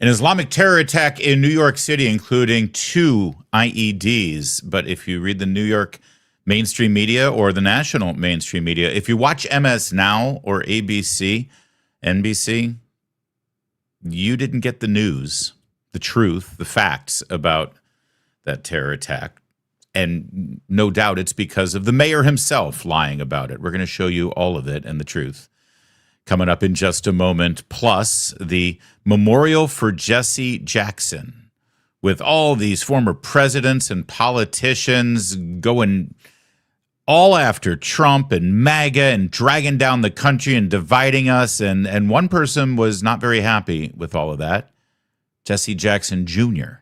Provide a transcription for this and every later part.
An Islamic terror attack in New York City, including 2 IEDs. But if you read the New York mainstream media or the national mainstream media, if you watch MS Now or ABC, NBC, you didn't get the news, the truth, the facts about that terror attack. And no doubt it's because of the mayor himself lying about it. We're going to show you all of it and the truth coming up in just a moment. Plus, the memorial for Jesse Jackson, with all these former presidents and politicians going all after Trump and MAGA and dragging down the country and dividing us. And one person was not very happy with all of that, Jesse Jackson Jr.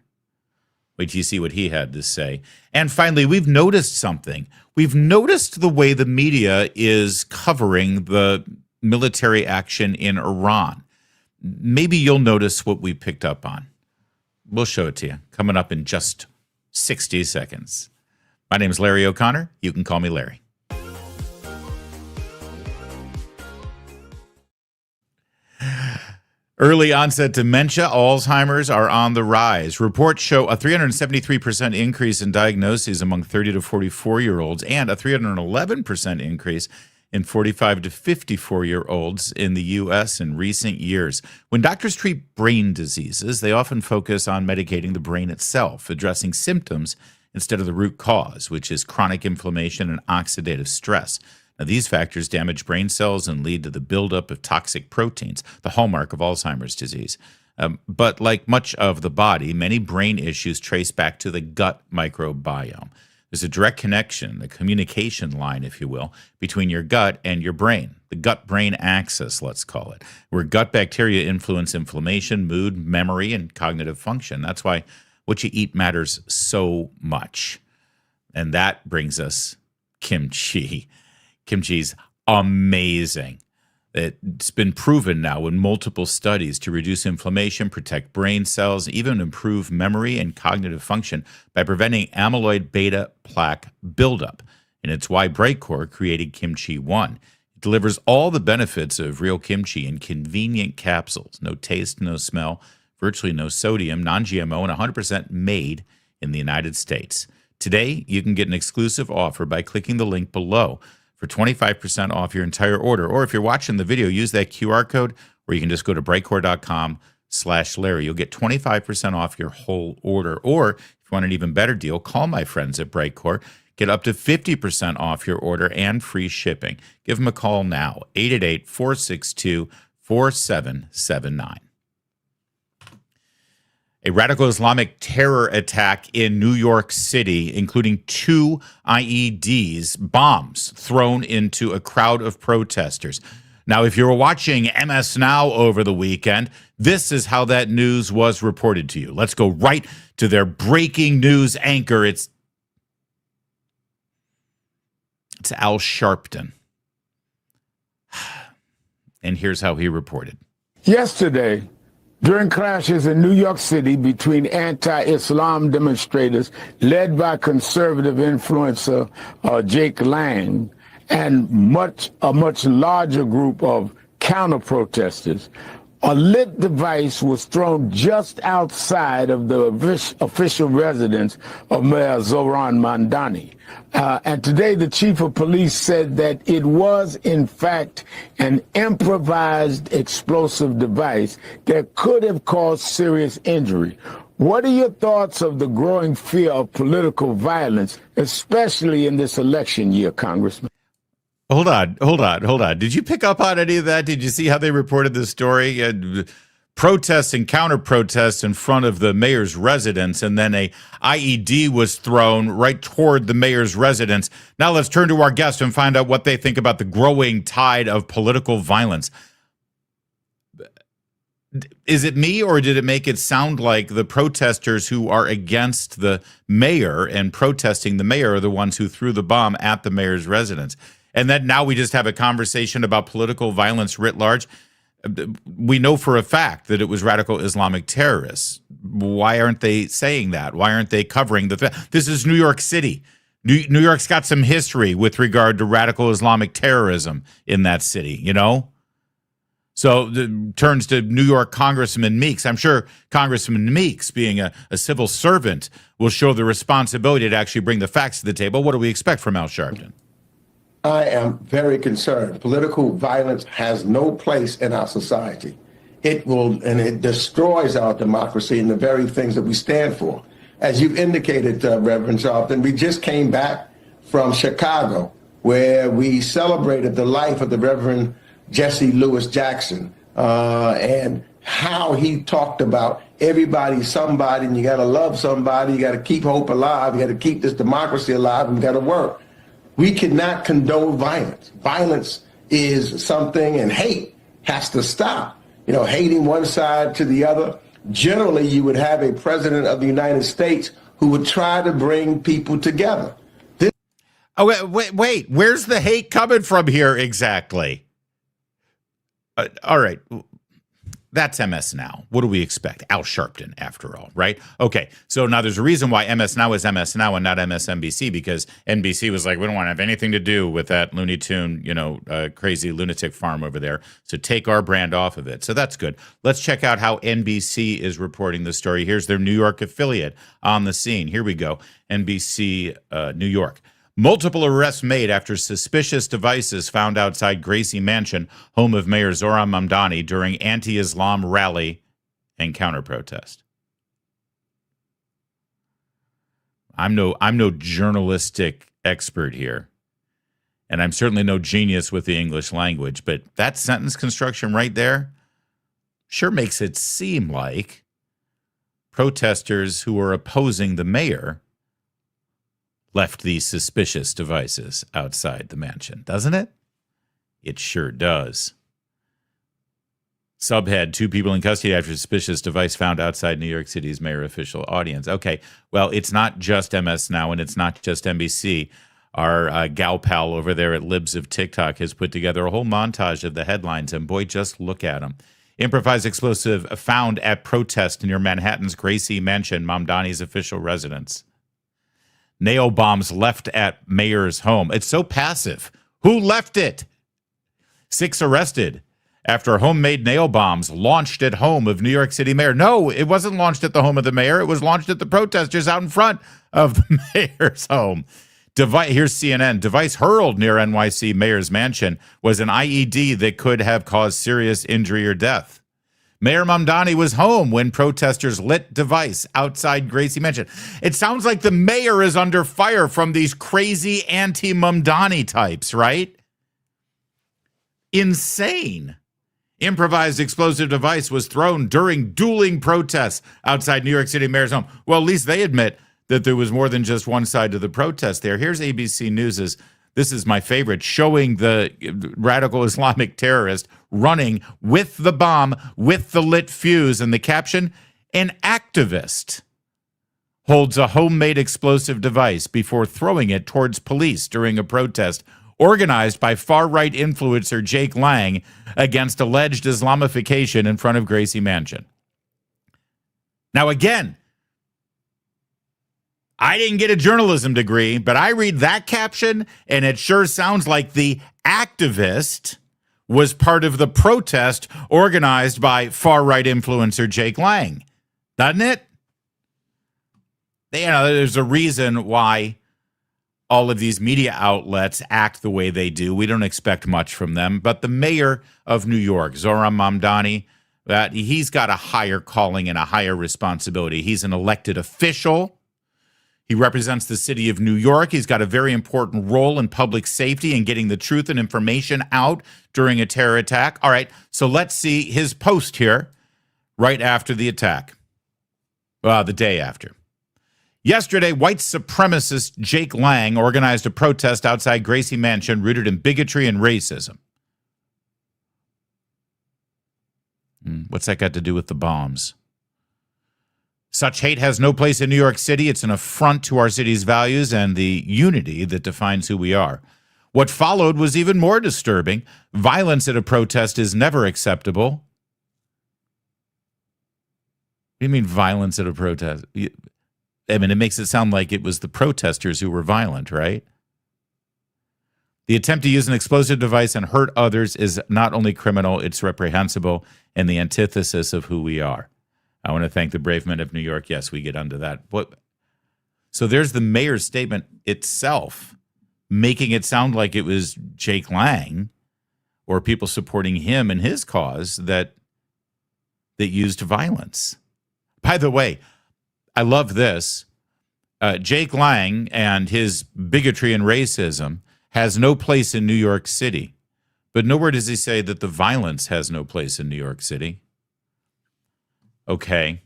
Wait till you see what he had to say. And finally, we've noticed something. We've noticed the way the media is covering the military action in Iran. Maybe you'll notice what we picked up on. We'll show it to you coming up in just 60 seconds. My name is Larry O'Connor. You can call me Larry. Early onset dementia, Alzheimer's are on the rise. Reports show a 373% increase in diagnoses among 30 to 44-year-olds and a 311% increase in 45 to 54-year-olds in the U.S. in recent years. When doctors treat brain diseases, they often focus on medicating the brain itself, addressing symptoms instead of the root cause, which is chronic inflammation and oxidative stress. Now, these factors damage brain cells and lead to the buildup of toxic proteins, the hallmark of Alzheimer's disease. But like much of the body, many brain issues trace back to the gut microbiome. There's a direct connection, a communication line, if you will, between your gut and your brain, the gut-brain axis, let's call it, where gut bacteria influence inflammation, mood, memory, and cognitive function. That's why what you eat matters so much. And that brings us kimchi. Kimchi's amazing. It's been proven now in multiple studies to reduce inflammation, protect brain cells, even improve memory and cognitive function by preventing amyloid beta plaque buildup. And it's why Brightcore created Kimchi One. It delivers all the benefits of real kimchi in convenient capsules. No taste, no smell, virtually no sodium, non-GMO, and 100% made in the United States. Today, you can get an exclusive offer by clicking the link below for 25% off your entire order. Or if you're watching the video, use that QR code, or you can just go to brightcore.com/Larry. You'll get 25% off your whole order. Or if you want an even better deal, call my friends at Brightcore. Get up to 50% off your order and free shipping. Give them a call now, 888-462-4779. A radical Islamic terror attack in New York City, including 2 IEDs, bombs thrown into a crowd of protesters. Now, if you were watching MS Now over the weekend, this is how that news was reported to you. Let's go right to their breaking news anchor. It's Al Sharpton. And here's how he reported. Yesterday, during clashes in New York City between anti-Islam demonstrators led by conservative influencer Jake Lang and a much larger group of counter-protesters, a lit device was thrown just outside of the official residence of Mayor Zohran Mamdani. And today, the chief of police said that it was, in fact, an improvised explosive device that could have caused serious injury. What are your thoughts of the growing fear of political violence, especially in this election year, Congressman? Hold on. Did you pick up on any of that? Did you see how they reported this story? Protests and counter-protests in front of the mayor's residence, and then a IED was thrown right toward the mayor's residence. Now let's turn to our guest and find out what they think about the growing tide of political violence. Is it me, or did it make it sound like the protesters who are against the mayor and protesting the mayor are the ones who threw the bomb at the mayor's residence? And then now we just have a conversation about political violence writ large. We know for a fact that it was radical Islamic terrorists. Why aren't they saying that? Why aren't they covering the fact? This is New York City. New York's got some history with regard to radical Islamic terrorism in that city, you know? So turns to New York Congressman Meeks. I'm sure Congressman Meeks, being a civil servant, will show the responsibility to actually bring the facts to the table. What do we expect from Al Sharpton? I am very concerned. Political violence has no place in our society. It will, and it destroys our democracy and the very things that we stand for. As you've indicated, Reverend Sharpton, we just came back from Chicago, where we celebrated the life of the Reverend Jesse Lewis Jackson, and how he talked about everybody's somebody, and you got to love somebody, you got to keep hope alive, you got to keep this democracy alive, and you got to work. We cannot condone violence. Violence is something, and hate has to stop. You know, hating one side to the other. Generally, you would have a president of the United States who would try to bring people together. Wait. Where's the hate coming from here exactly? All right. That's MS Now. What do we expect? Al Sharpton, after all, right? Okay, so now there's a reason why MS Now is MS Now and not MSNBC, because NBC was like, we don't want to have anything to do with that Looney Tune, crazy lunatic farm over there. So take our brand off of it. So that's good. Let's check out how NBC is reporting the story. Here's their New York affiliate on the scene. Here we go. NBC New York. Multiple arrests made after suspicious devices found outside Gracie Mansion, home of Mayor Zohran Mamdani, during anti-Islam rally and counter-protest. I'm no journalistic expert here, and I'm certainly no genius with the English language, but that sentence construction right there sure makes it seem like protesters who are opposing the mayor left these suspicious devices outside the mansion, doesn't it? It sure does. Subhead, 2 people in custody after suspicious device found outside New York City's mayor official audience. Okay, well, it's not just MS Now and it's not just NBC. Our gal pal over there at Libs of TikTok has put together a whole montage of the headlines, and boy, just look at them. Improvised explosive found at protest near Manhattan's Gracie Mansion, Mamdani's official residence. Nail bombs left at mayor's home. It's so passive. Who left it? 6 arrested after homemade nail bombs launched at home of New York City mayor. No, it wasn't launched at the home of the mayor. It was launched at the protesters out in front of the mayor's home. Here's CNN. Device hurled near NYC mayor's mansion was an IED that could have caused serious injury or death. Mayor Mamdani was home when protesters lit device outside Gracie Mansion. It sounds like the mayor is under fire from these crazy anti-Mamdani types, right? Insane. Improvised explosive device was thrown during dueling protests outside New York City mayor's home. Well, at least they admit that there was more than just one side to the protest there. Here's ABC News's, this is my favorite, showing the radical Islamic terrorist running with the bomb, with the lit fuse, and the caption, an activist holds a homemade explosive device before throwing it towards police during a protest organized by far-right influencer Jake Lang against alleged Islamification in front of Gracie Mansion. Now again, I didn't get a journalism degree, but I read that caption, and it sure sounds like the activist was part of the protest organized by far-right influencer Jake Lang, doesn't it? There's a reason why all of these media outlets act the way they do. We don't expect much from them, but the mayor of New York, Zohran Mamdani, he's got a higher calling and a higher responsibility. He's an elected official. He represents the city of New York. He's got a very important role in public safety and getting the truth and information out during a terror attack. All right, so let's see his post here right after the attack. The day after. Yesterday, white supremacist Jake Lang organized a protest outside Gracie Mansion rooted in bigotry and racism. What's that got to do with the bombs? Such hate has no place in New York City. It's an affront to our city's values and the unity that defines who we are. What followed was even more disturbing. Violence at a protest is never acceptable. What do you mean violence at a protest? I mean, it makes it sound like it was the protesters who were violent, right? The attempt to use an explosive device and hurt others is not only criminal, it's reprehensible and the antithesis of who we are. I want to thank the brave men of New York. Yes, we get onto that. So there's the mayor's statement itself, making it sound like it was Jake Lang or people supporting him and his cause that used violence. By the way, I love this. Jake Lang and his bigotry and racism has no place in New York City. But nowhere does he say that the violence has no place in New York City. Okay.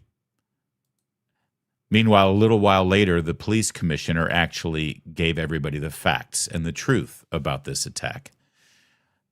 Meanwhile, a little while later, the police commissioner actually gave everybody the facts and the truth about this attack.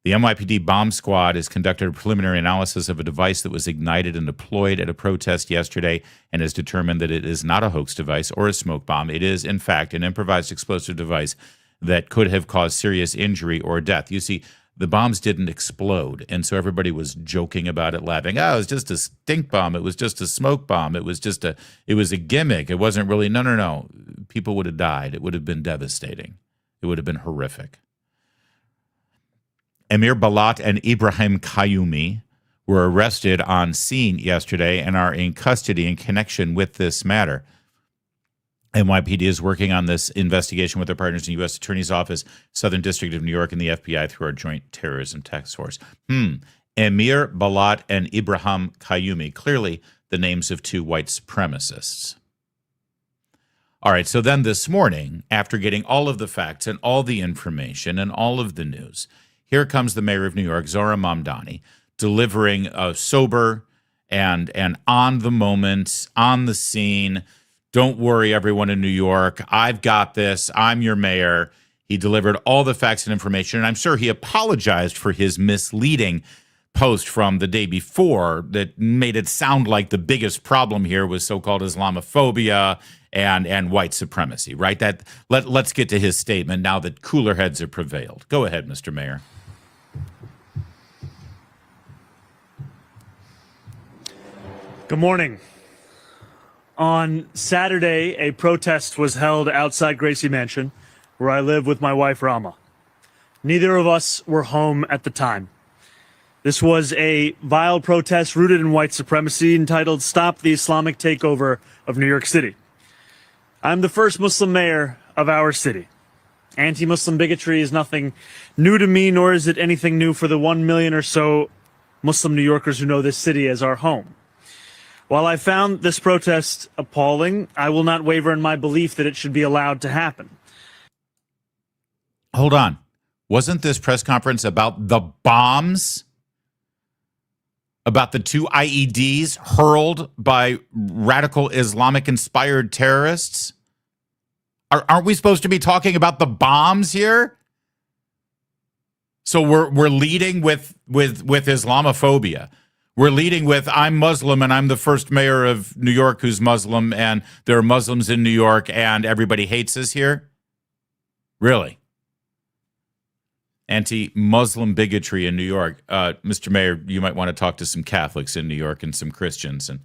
The NYPD bomb squad has conducted a preliminary analysis of a device that was ignited and deployed at a protest yesterday and has determined that it is not a hoax device or a smoke bomb. It is, in fact, an improvised explosive device that could have caused serious injury or death. You see, the bombs didn't explode, and so everybody was joking about it, laughing. Oh, it was just a stink bomb. It was just a smoke bomb. It was a gimmick. It wasn't really, no. People would have died. It would have been devastating. It would have been horrific. Amir Balat and Ibrahim Kayumi were arrested on scene yesterday and are in custody in connection with this matter. NYPD is working on this investigation with their partners in the U.S. Attorney's Office, Southern District of New York, and the FBI through our Joint Terrorism Task Force. Amir Balat and Ibrahim Kayumi, clearly the names of two white supremacists. All right, so then this morning, after getting all of the facts and all the information and all of the news, here comes the mayor of New York, Zohran Mamdani, delivering a sober and on the moment, on the scene, don't worry, everyone in New York, I've got this, I'm your mayor. He delivered all the facts and information, and I'm sure he apologized for his misleading post from the day before that made it sound like the biggest problem here was so-called Islamophobia and white supremacy, right? Let's get to his statement now that cooler heads have prevailed. Go ahead, Mr. Mayor. Good morning. On Saturday, a protest was held outside Gracie Mansion, where I live with my wife, Rama. Neither of us were home at the time. This was a vile protest rooted in white supremacy entitled Stop the Islamic Takeover of New York City. I'm the first Muslim mayor of our city. Anti-Muslim bigotry is nothing new to me, nor is it anything new for the 1 million or so Muslim New Yorkers who know this city as our home. While I found this protest appalling, I will not waver in my belief that it should be allowed to happen. Hold on. Wasn't this press conference about the bombs? About the 2 IEDs hurled by radical Islamic-inspired terrorists? Aren't we supposed to be talking about the bombs here? So we're leading with Islamophobia. We're leading with, I'm Muslim and I'm the first mayor of New York who's Muslim and there are Muslims in New York and everybody hates us here? Really? Anti-Muslim bigotry in New York. Mr. Mayor, you might want to talk to some Catholics in New York and some Christians and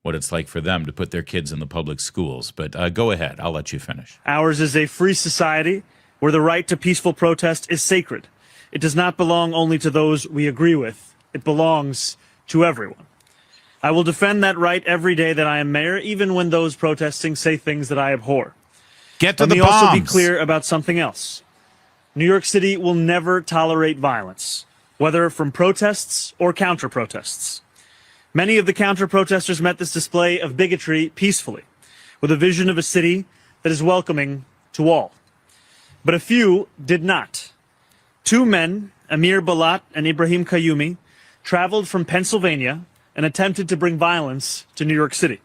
what it's like for them to put their kids in the public schools. But go ahead. I'll let you finish. Ours is a free society where the right to peaceful protest is sacred. It does not belong only to those we agree with. It belongs to everyone. I will defend that right every day that I am mayor, even when those protesting say things that I abhor. Get to the bombs. Let me also be clear about something else. New York City will never tolerate violence, whether from protests or counter-protests. Many of the counter-protesters met this display of bigotry peacefully, with a vision of a city that is welcoming to all. But a few did not. 2 men, Amir Balat and Ibrahim Kayumi, traveled from Pennsylvania and attempted to bring violence to New York City.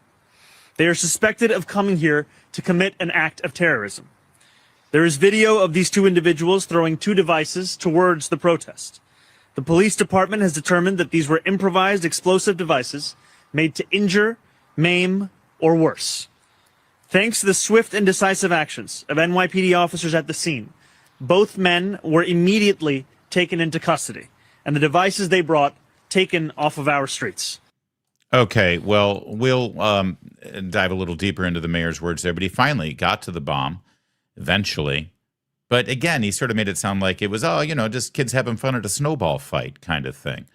They are suspected of coming here to commit an act of terrorism. There is video of these 2 individuals throwing 2 devices towards the protest. The police department has determined that these were improvised explosive devices made to injure, maim, or worse. Thanks to the swift and decisive actions of NYPD officers at the scene, both men were immediately taken into custody, and the devices they brought taken off of our streets. Okay, well, we'll dive a little deeper into the mayor's words there, but he finally got to the bomb, eventually, But again, he sort of made it sound like it was, oh, just kids having fun at a snowball fight kind of thing.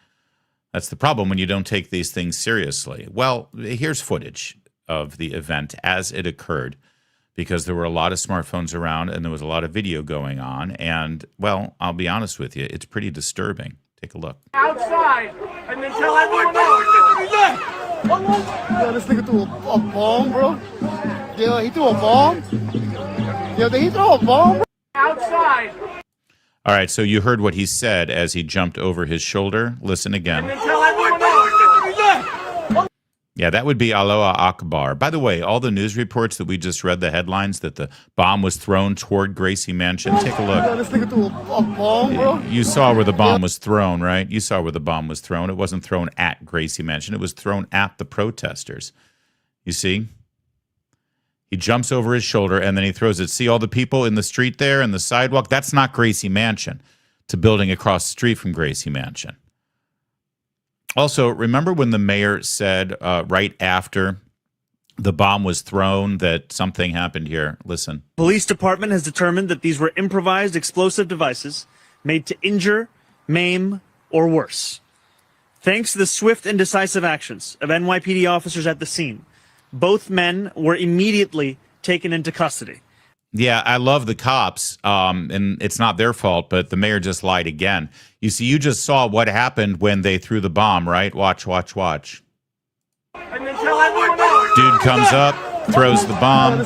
That's the problem when you don't take these things seriously. Well, here's footage of the event as it occurred, because there were a lot of smartphones around and there was a lot of video going on. And, well, I'll be honest with you, it's pretty disturbing. Take a look. Outside, and then tell everyone else. Yo, this nigga threw a bomb, bro. Yo, he threw a bomb. Yo, did he throw a bomb, bro? Outside. All right, so you heard what he said as he jumped over his shoulder. Listen again. And then tell everyone else. Yeah, that would be Allahu Akbar. By the way, all the news reports that we just read, the headlines that the bomb was thrown toward Gracie Mansion. Take a look. Yo, this nigga threw a bomb, bro. You saw where the bomb was thrown, right? You saw where the bomb was thrown. It wasn't thrown at Gracie Mansion. It was thrown at the protesters. You see? He jumps over his shoulder and then he throws it. See all the people in the street there and the sidewalk? That's not Gracie Mansion. It's a building across the street from Gracie Mansion. Also, remember when the mayor said right after the bomb was thrown that something happened here? Listen. Police department has determined that these were improvised explosive devices made to injure, maim, or worse. Thanks to the swift and decisive actions of NYPD officers at the scene, both men were immediately taken into custody. Yeah, I love the cops, and it's not their fault, but the mayor just lied again. You see, you just saw what happened when they threw the bomb, right? Watch, watch, watch. And then tell everyone else. Dude comes up, throws the bomb,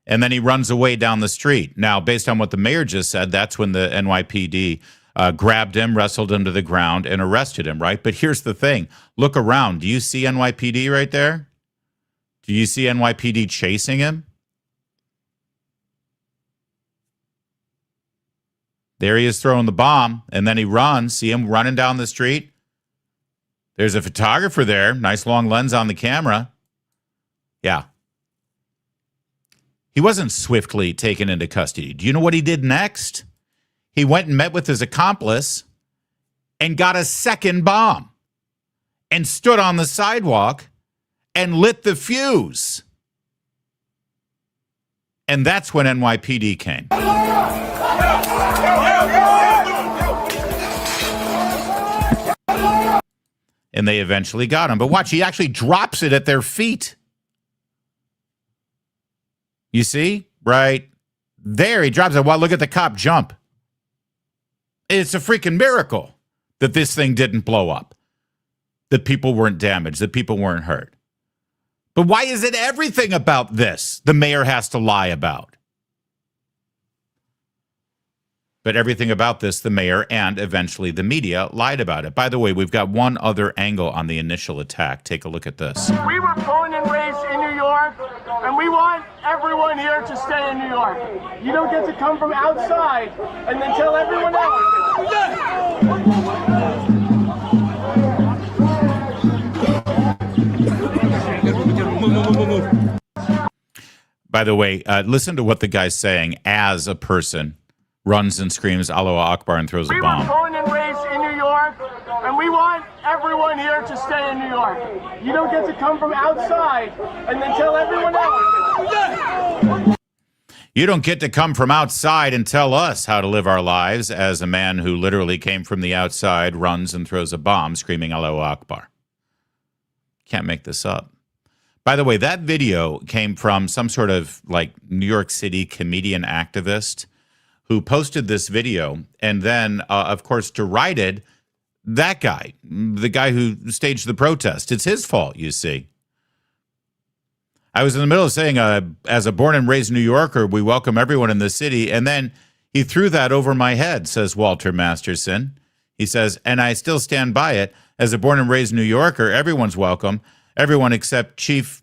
and then he runs away down the street. Now, based on what the mayor just said, that's when the NYPD grabbed him, wrestled him to the ground, and arrested him, right? But here's the thing. Look around. Do you see NYPD right there? Do you see NYPD chasing him? There he is throwing the bomb, and then he runs. See him running down the street? There's a photographer there. Nice long lens on the camera. Yeah. He wasn't swiftly taken into custody. Do you know what he did next? He went and met with his accomplice and got a second bomb and stood on the sidewalk and lit the fuse. And that's when NYPD came. And they eventually got him. But watch, he actually drops it at their feet. You see? Right there, he drops it. Well, look at the cop jump. It's a freaking miracle that this thing didn't blow up, that people weren't damaged, that people weren't hurt. But why is it everything about this the mayor has to lie about? But everything about this, the mayor and eventually the media lied about it. By the way, we've got one other angle on the initial attack. Take a look at this. We were born and raised in New York, and we want everyone here to stay in New York. You don't get to come from outside and then tell everyone else. By the way, listen to what the guy's saying as a person runs and screams Allahu Akbar and throws a bomb. We were born and raised in New York, and we want everyone here to stay in New York. You don't get to come from outside and then tell everyone else. You don't get to come from outside and tell us how to live our lives, as a man who literally came from the outside runs and throws a bomb screaming Allahu Akbar. Can't make this up. By the way, that video came from some sort of like New York City comedian activist who posted this video and then, of course, derided that guy, the guy who staged the protest. It's his fault, you see. I was in the middle of saying, as a born and raised New Yorker, we welcome everyone in the city. And then he threw that over my head, says Walter Masterson. He says, and I still stand by it. As a born and raised New Yorker, everyone's welcome. Everyone except Chief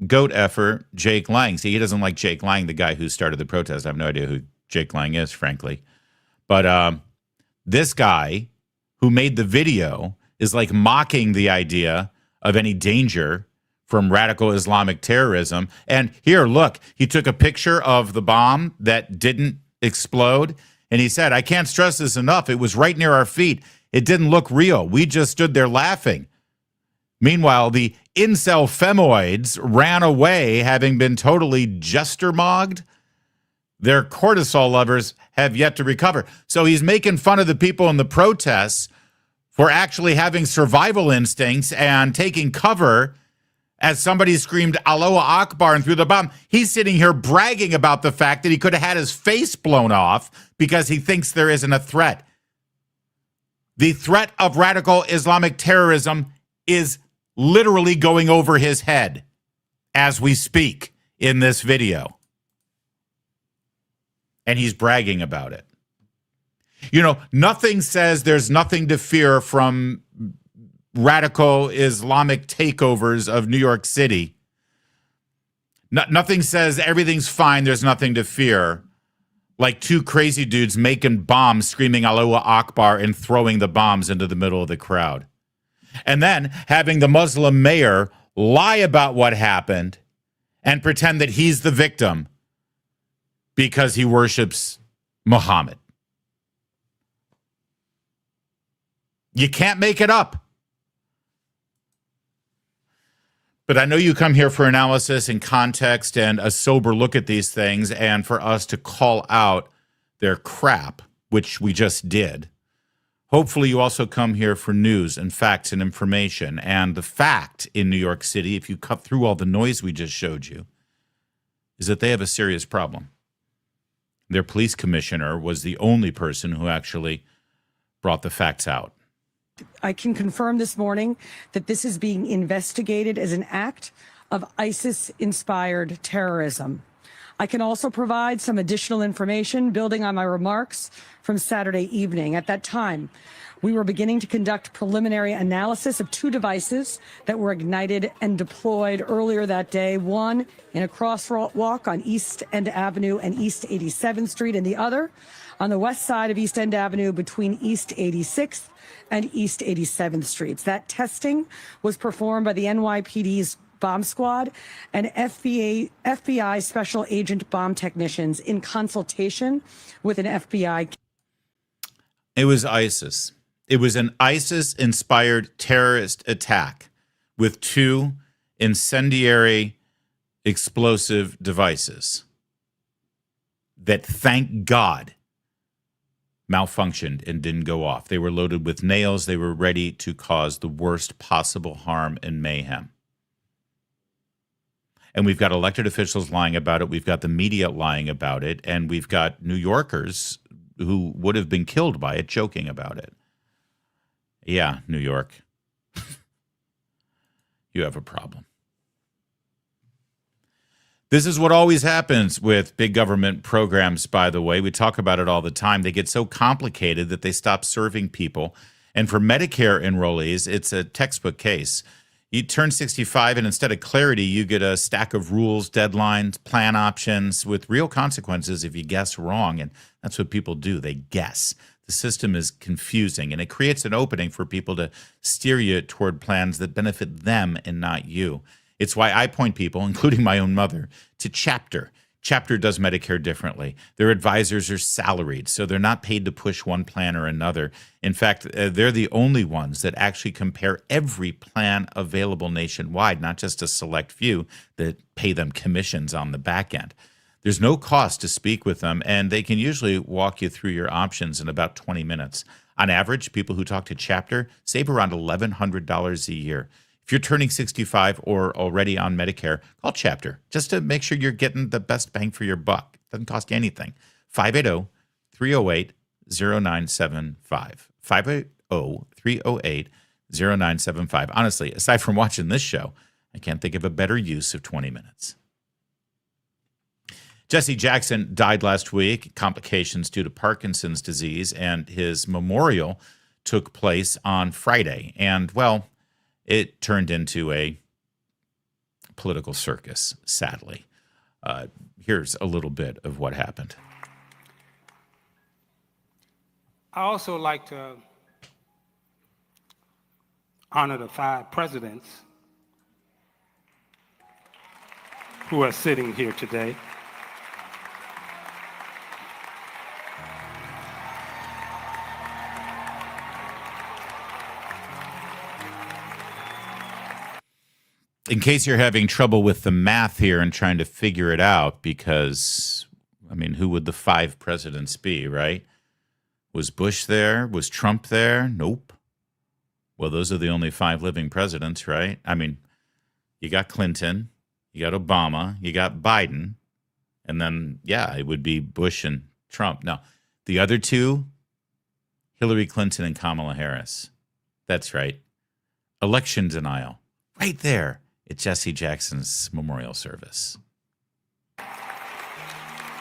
Goat Effer, Jake Lang. See, he doesn't like Jake Lang, the guy who started the protest. I have no idea who Jake Lang is, frankly. But this guy who made the video is like mocking the idea of any danger from radical Islamic terrorism. And here, look, he took a picture of the bomb that didn't explode. And he said, I can't stress this enough. It was right near our feet. It didn't look real. We just stood there laughing. Meanwhile, the incel femoids ran away, having been totally jester-mogged. Their cortisol levels have yet to recover. So he's making fun of the people in the protests for actually having survival instincts and taking cover as somebody screamed Allahu Akbar and threw the bomb. He's sitting here bragging about the fact that he could have had his face blown off because he thinks there isn't a threat. The threat of radical Islamic terrorism is literally going over his head as we speak in this video. And he's bragging about it. You know, nothing says there's nothing to fear from radical Islamic takeovers of New York City. Nothing says everything's fine, there's nothing to fear. Like two crazy dudes making bombs, screaming Allahu Akbar and throwing the bombs into the middle of the crowd. And then having the Muslim mayor lie about what happened and pretend that he's the victim because he worships Muhammad. You can't make it up. But I know you come here for analysis and context and a sober look at these things and for us to call out their crap, which we just did. Hopefully you also come here for news and facts and information. And the fact in New York City, if you cut through all the noise we just showed you, is that they have a serious problem. Their police commissioner was the only person who actually brought the facts out. I can confirm this morning that this is being investigated as an act of ISIS-inspired terrorism. I can also provide some additional information building on my remarks from Saturday evening. At that time, we were beginning to conduct preliminary analysis of two devices that were ignited and deployed earlier that day, one in a crosswalk on East End Avenue and East 87th Street, and the other on the west side of East End Avenue between East 86th and East 87th Streets. That testing was performed by the NYPD's bomb squad and FBI special agent bomb technicians in consultation with an FBI. It was ISIS. It was an ISIS-inspired terrorist attack with two incendiary explosive devices that, thank God, malfunctioned and didn't go off. They were loaded with nails. They were ready to cause the worst possible harm and mayhem. And we've got elected officials lying about it. We've got the media lying about it. And we've got New Yorkers who would have been killed by it joking about it. Yeah, New York. You have a problem. This is what always happens with big government programs, by the way. We talk about it all the time. They get so complicated that they stop serving people. And for Medicare enrollees, it's a textbook case. You turn 65, and instead of clarity, you get a stack of rules, deadlines, plan options with real consequences if you guess wrong. And that's what people do. They guess. The system is confusing, and it creates an opening for people to steer you toward plans that benefit them and not you. It's why I point people, including my own mother, to Chapter. Chapter does Medicare differently. Their advisors are salaried, so they're not paid to push one plan or another. In fact, they're the only ones that actually compare every plan available nationwide, not just a select few that pay them commissions on the back end. There's no cost to speak with them, and they can usually walk you through your options in about 20 minutes. On average, people who talk to Chapter save around $1,100 a year. If you're turning 65 or already on Medicare, call Chapter just to make sure you're getting the best bang for your buck. It doesn't cost you anything. 580-308-0975. 580-308-0975. Honestly, aside from watching this show, I can't think of a better use of 20 minutes. Jesse Jackson died last week, complications due to Parkinson's disease, and his memorial took place on Friday. And, well, it turned into a political circus, sadly. Here's a little bit of what happened. I also like to honor the 5 presidents who are sitting here today. In case you're having trouble with the math here and trying to figure it out, because I mean, who would the 5 presidents be, right? Was Bush there? Was Trump there? Nope. Well, those are the only 5 living presidents, right? I mean, you got Clinton, you got Obama, you got Biden, and then, yeah, it would be Bush and Trump. Now, the other 2, Hillary Clinton and Kamala Harris. That's right. Election denial. Right there at Jesse Jackson's memorial service.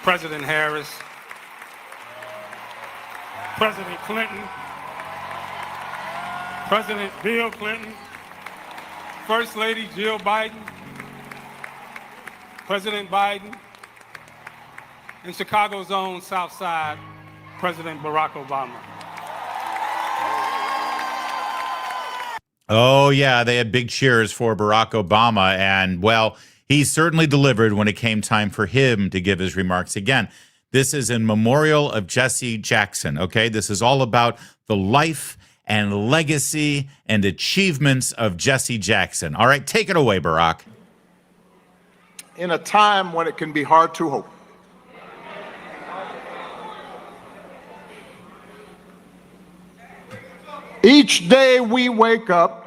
President Harris, President Clinton, President Bill Clinton, First Lady Jill Biden, President Biden, and Chicago's own South Side, President Barack Obama. Oh, yeah, they had big cheers for Barack Obama, and, well, he certainly delivered when it came time for him to give his remarks. Again, this is in memorial of Jesse Jackson, okay? This is all about the life and legacy and achievements of Jesse Jackson. All right, take it away, Barack. In a time when it can be hard to hope, each day we wake up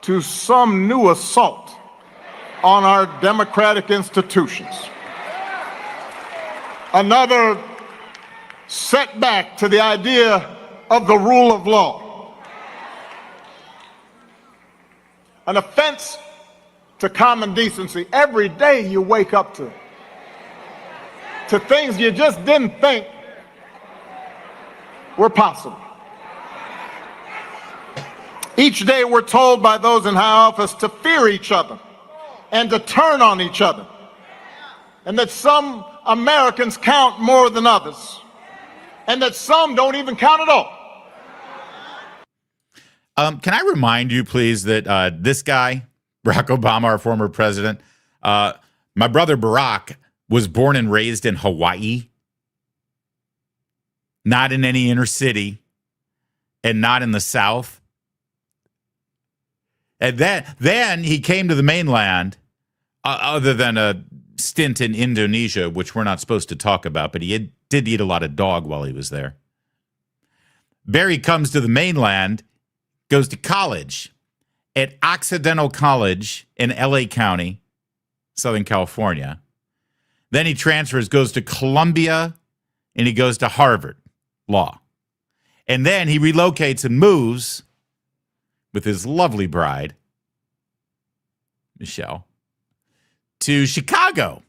to some new assault on our democratic institutions. Another setback to the idea of the rule of law. An offense to common decency. Every day you wake up to things you just didn't think were possible. Each day we're told by those in high office to fear each other and to turn on each other, and that some Americans count more than others, and that some don't even count at all. Can I remind you, please, that this guy, Barack Obama, our former president, my brother Barack was born and raised in Hawaii, not in any inner city, and not in the South. And then he came to the mainland, other than a stint in Indonesia, which we're not supposed to talk about, but he did eat a lot of dog while he was there. Barry comes to the mainland, goes to college at Occidental College in LA County, Southern California. Then he transfers, goes to Columbia, and he goes to Harvard Law. And then he relocates and moves with his lovely bride, Michelle, to Chicago.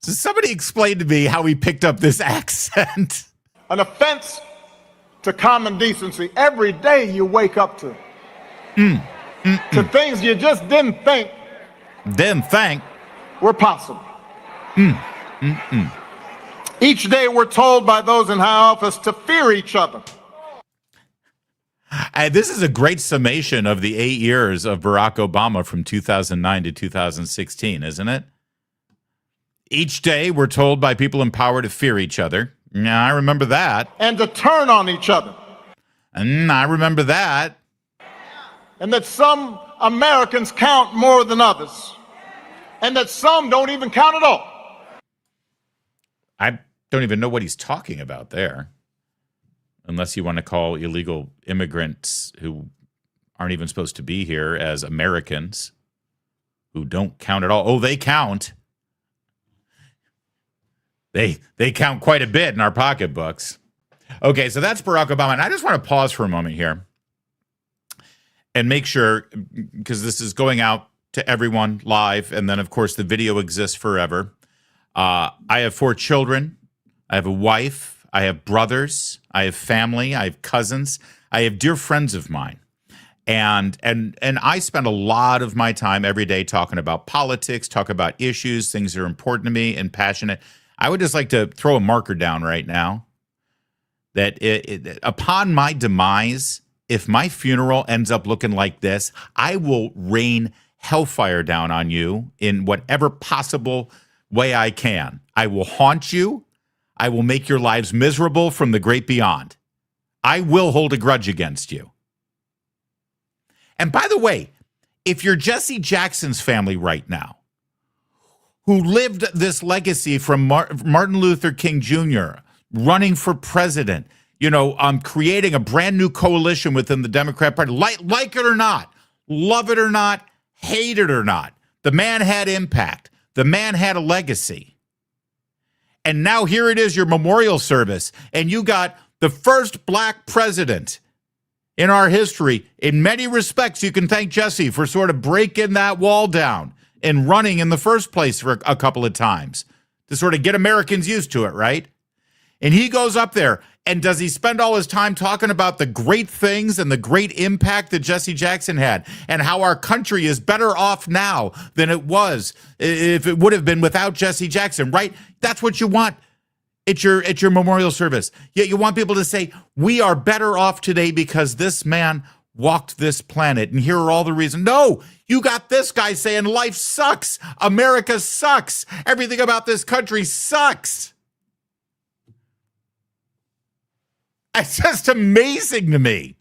So somebody explain to me how he picked up this accent. An offense to common decency. Every day you wake up to things you just didn't think were possible. Each day we're told by those in high office to fear each other. This is a great summation of the 8 years of Barack Obama from 2009 to 2016, isn't it? Each day we're told by people in power to fear each other. Yeah, I remember that. And to turn on each other. I remember that. And that some Americans count more than others. And that some don't even count at all. I don't even know what he's talking about there. Unless you want to call illegal immigrants who aren't even supposed to be here as Americans, who don't count at all. Oh, they count. They count quite a bit in our pocketbooks. Okay, so that's Barack Obama. And I just want to pause for a moment here and make sure, because this is going out to everyone live, and then, of course, the video exists forever. I have 4 children. I have a wife. I have brothers. I have family. I have cousins. I have dear friends of mine. And I spend a lot of my time every day talking about politics, talk about issues, things that are important to me and passionate. I would just like to throw a marker down right now that upon my demise, if my funeral ends up looking like this, I will rain hellfire down on you in whatever possible way I can. I will haunt you. I will make your lives miserable from the great beyond. I will hold a grudge against you. And by the way, if you're Jesse Jackson's family right now, who lived this legacy from Martin Luther King Jr., running for president, creating a brand new coalition within the Democrat Party, like it or not, love it or not, hate it or not. The man had impact. The man had a legacy. And now here it is, your memorial service, and you got the first black president in our history. In many respects, you can thank Jesse for sort of breaking that wall down and running in the first place for a couple of times to sort of get Americans used to it, right? And he goes up there, and does he spend all his time talking about the great things and the great impact that Jesse Jackson had and how our country is better off now than it was if it would have been without Jesse Jackson, right? That's what you want at your memorial service. Yet you want people to say, we are better off today because this man walked this planet, and here are all the reasons. No, you got this guy saying life sucks. America sucks. Everything about this country sucks. It's just amazing to me.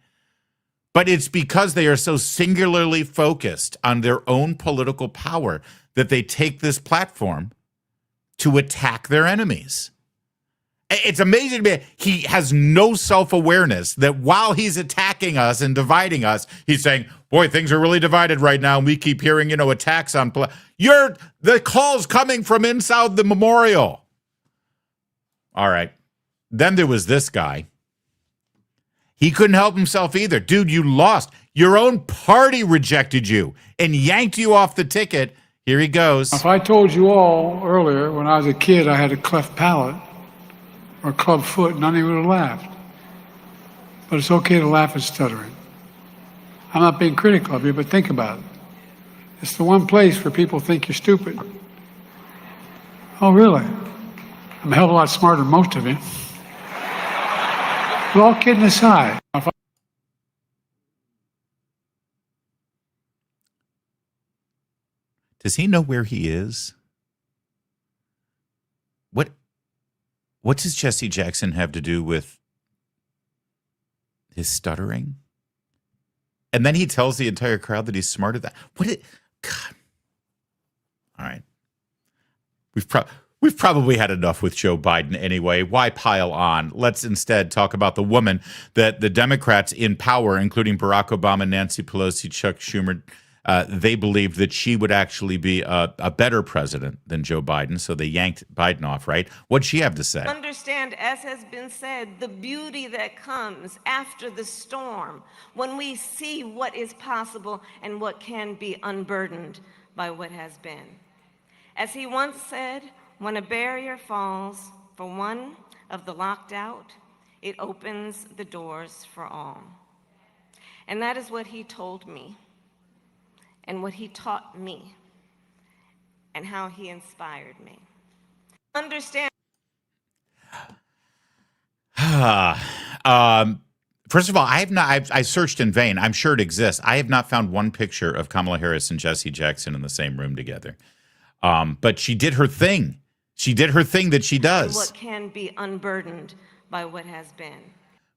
But it's because they are so singularly focused on their own political power that they take this platform to attack their enemies. It's amazing to me. He has no self-awareness that while he's attacking us and dividing us, he's saying, boy, things are really divided right now. And we keep hearing, attacks on the calls coming from inside the memorial. All right. Then there was this guy. He couldn't help himself either. Dude, you lost. Your own party rejected you and yanked you off the ticket. Here he goes. If I told you all earlier when I was a kid I had a cleft palate or club foot, none of you would have laughed. But it's okay to laugh at stuttering. I'm not being critical of you, but think about it. It's the one place where people think you're stupid. Oh, really? I'm a hell of a lot smarter than most of you. But all kidding aside, does he know where he is? What does Jesse Jackson have to do with his stuttering? And then he tells the entire crowd that he's smarter than God. All right. We've probably had enough with Joe Biden anyway. Why pile on? Let's instead talk about the woman that the Democrats in power, including Barack Obama, Nancy Pelosi, Chuck Schumer, they believed that she would actually be a better president than Joe Biden, so they yanked Biden off, right? What'd she have to say? Understand, as has been said, the beauty that comes after the storm when we see what is possible and what can be unburdened by what has been. As he once said, when a barrier falls for one of the locked out, it opens the doors for all. And that is what he told me, and what he taught me, and how he inspired me. Understand. First of all, I searched in vain. I'm sure it exists. I have not found one picture of Kamala Harris and Jesse Jackson in the same room together. But she did her thing. She did her thing that she does. What can be unburdened by what has been.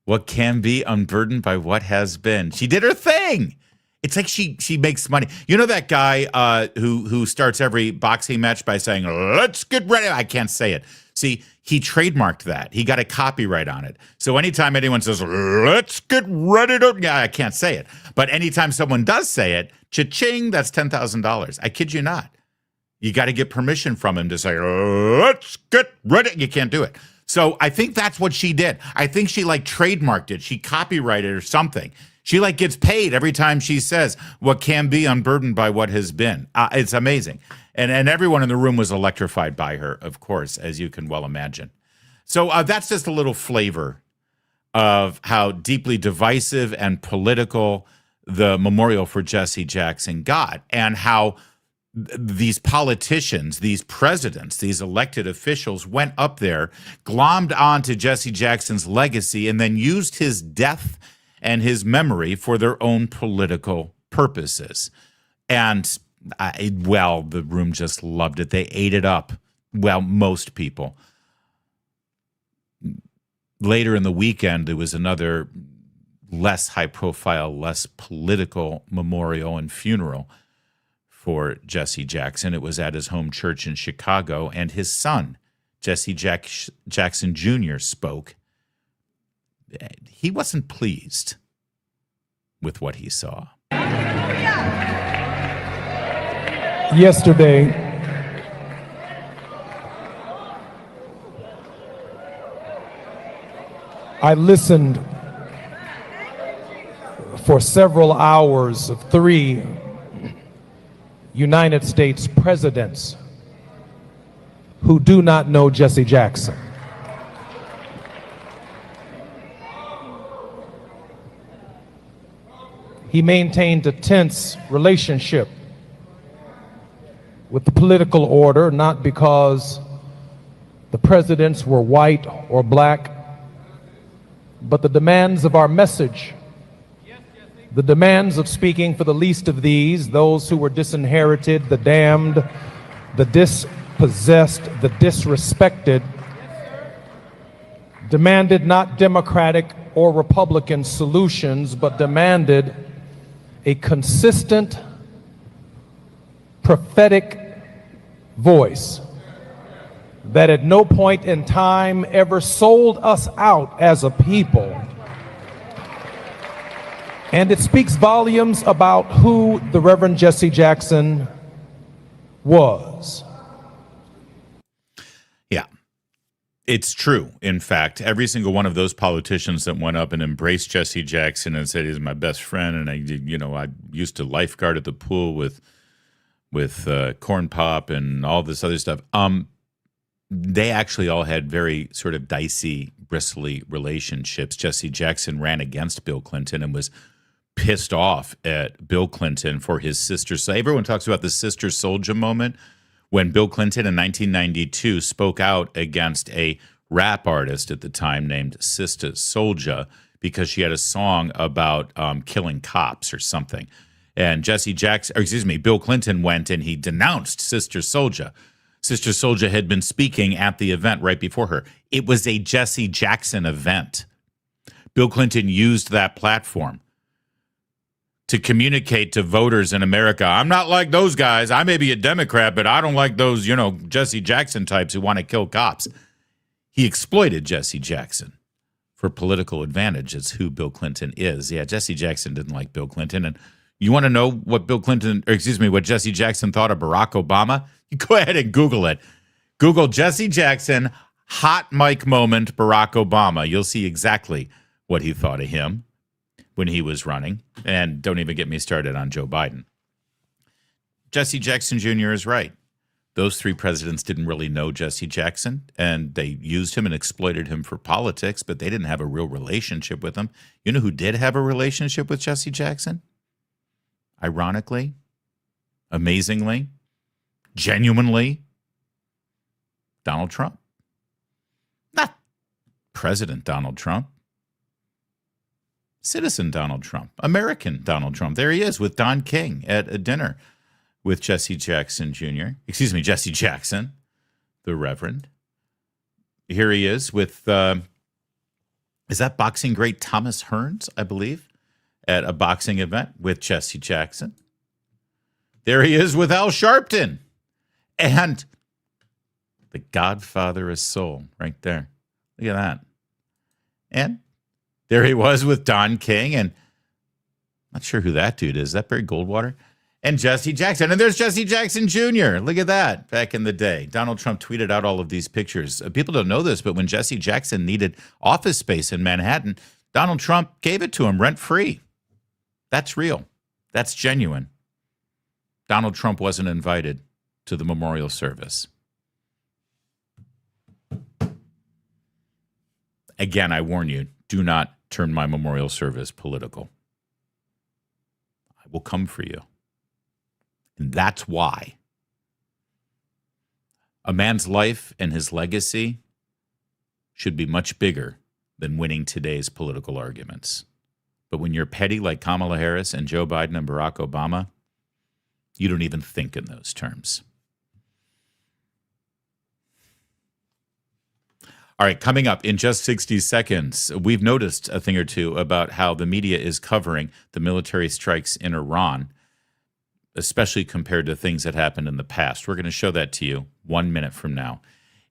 What can be unburdened by what has been. She did her thing. It's like she makes money. You know that guy who starts every boxing match by saying, let's get ready. I can't say it. See, he trademarked that. He got a copyright on it. So anytime anyone says, let's get ready to, yeah, I can't say it. But anytime someone does say it, cha-ching, that's $10,000. I kid you not. You got to get permission from him to say, let's get ready. You can't do it. So I think that's what she did. I think she trademarked it. She copyrighted or something. She gets paid every time she says what can be unburdened by what has been. It's amazing. And everyone in the room was electrified by her, of course, as you can well imagine. So that's just a little flavor of how deeply divisive and political the memorial for Jesse Jackson got, and how these politicians, these presidents, these elected officials went up there, glommed onto Jesse Jackson's legacy, and then used his death and his memory for their own political purposes. And, the room just loved it. They ate it up. Well, most people. Later in the weekend, there was another less high-profile, less political memorial and funeral for Jesse Jackson. It was at his home church in Chicago, and his son, Jesse Jackson Jr., spoke. He wasn't pleased with what he saw. Yesterday, I listened for several hours of 3 United States presidents who do not know Jesse Jackson. He maintained a tense relationship with the political order, not because the presidents were white or black, but the demands of our message, the demands of speaking for the least of these, those who were disinherited, the damned, the dispossessed, the disrespected, demanded not Democratic or Republican solutions, but demanded a consistent, prophetic voice that at no point in time ever sold us out as a people. And it speaks volumes about who the Reverend Jesse Jackson was. Yeah, it's true. In fact, every single one of those politicians that went up and embraced Jesse Jackson and said he's my best friend, and I used to lifeguard at the pool with Corn Pop and all this other stuff. They actually all had very sort of dicey, bristly relationships. Jesse Jackson ran against Bill Clinton and was pissed off at Bill Clinton for his sister. So everyone talks about the Sister Souljah moment when Bill Clinton in 1992 spoke out against a rap artist at the time named Sister Souljah because she had a song about killing cops or something. And Bill Clinton went and he denounced Sister Souljah. Sister Souljah had been speaking at the event right before her. It was a Jesse Jackson event. Bill Clinton used that platform to communicate to voters in America, I'm not like those guys. I may be a Democrat, but I don't like those, Jesse Jackson types who want to kill cops. He exploited Jesse Jackson for political advantage. It's who Bill Clinton is. Yeah, Jesse Jackson didn't like Bill Clinton. And you want to know what what Jesse Jackson thought of Barack Obama? You go ahead and Google it. Google Jesse Jackson, hot mic moment, Barack Obama. You'll see exactly what he thought of him when he was running. And don't even get me started on Joe Biden. Jesse Jackson Jr. is right. Those 3 presidents didn't really know Jesse Jackson, and they used him and exploited him for politics, but they didn't have a real relationship with him. You know who did have a relationship with Jesse Jackson? Ironically, amazingly, genuinely, Donald Trump. Not President Donald Trump. Citizen Donald Trump. American Donald Trump. There he is with Don King at a dinner with Jesse Jackson Jr. Jesse Jackson, the Reverend. Here he is with, is that boxing great Thomas Hearns, I believe, at a boxing event with Jesse Jackson. There he is with Al Sharpton. And the Godfather of Soul right there. Look at that. And there he was with Don King, and not sure who that dude is. Is that Barry Goldwater? And Jesse Jackson. And there's Jesse Jackson Jr. Look at that. Back in the day, Donald Trump tweeted out all of these pictures. People don't know this, but when Jesse Jackson needed office space in Manhattan, Donald Trump gave it to him rent-free. That's real. That's genuine. Donald Trump wasn't invited to the memorial service. Again, I warn you, do not turn my memorial service political. I will come for you. And that's why a man's life and his legacy should be much bigger than winning today's political arguments. But when you're petty like Kamala Harris and Joe Biden and Barack Obama, you don't even think in those terms. All right, coming up in just 60 seconds, we've noticed a thing or two about how the media is covering the military strikes in Iran. especially compared to things that happened in the past. We're going to show that to you 1 minute from now.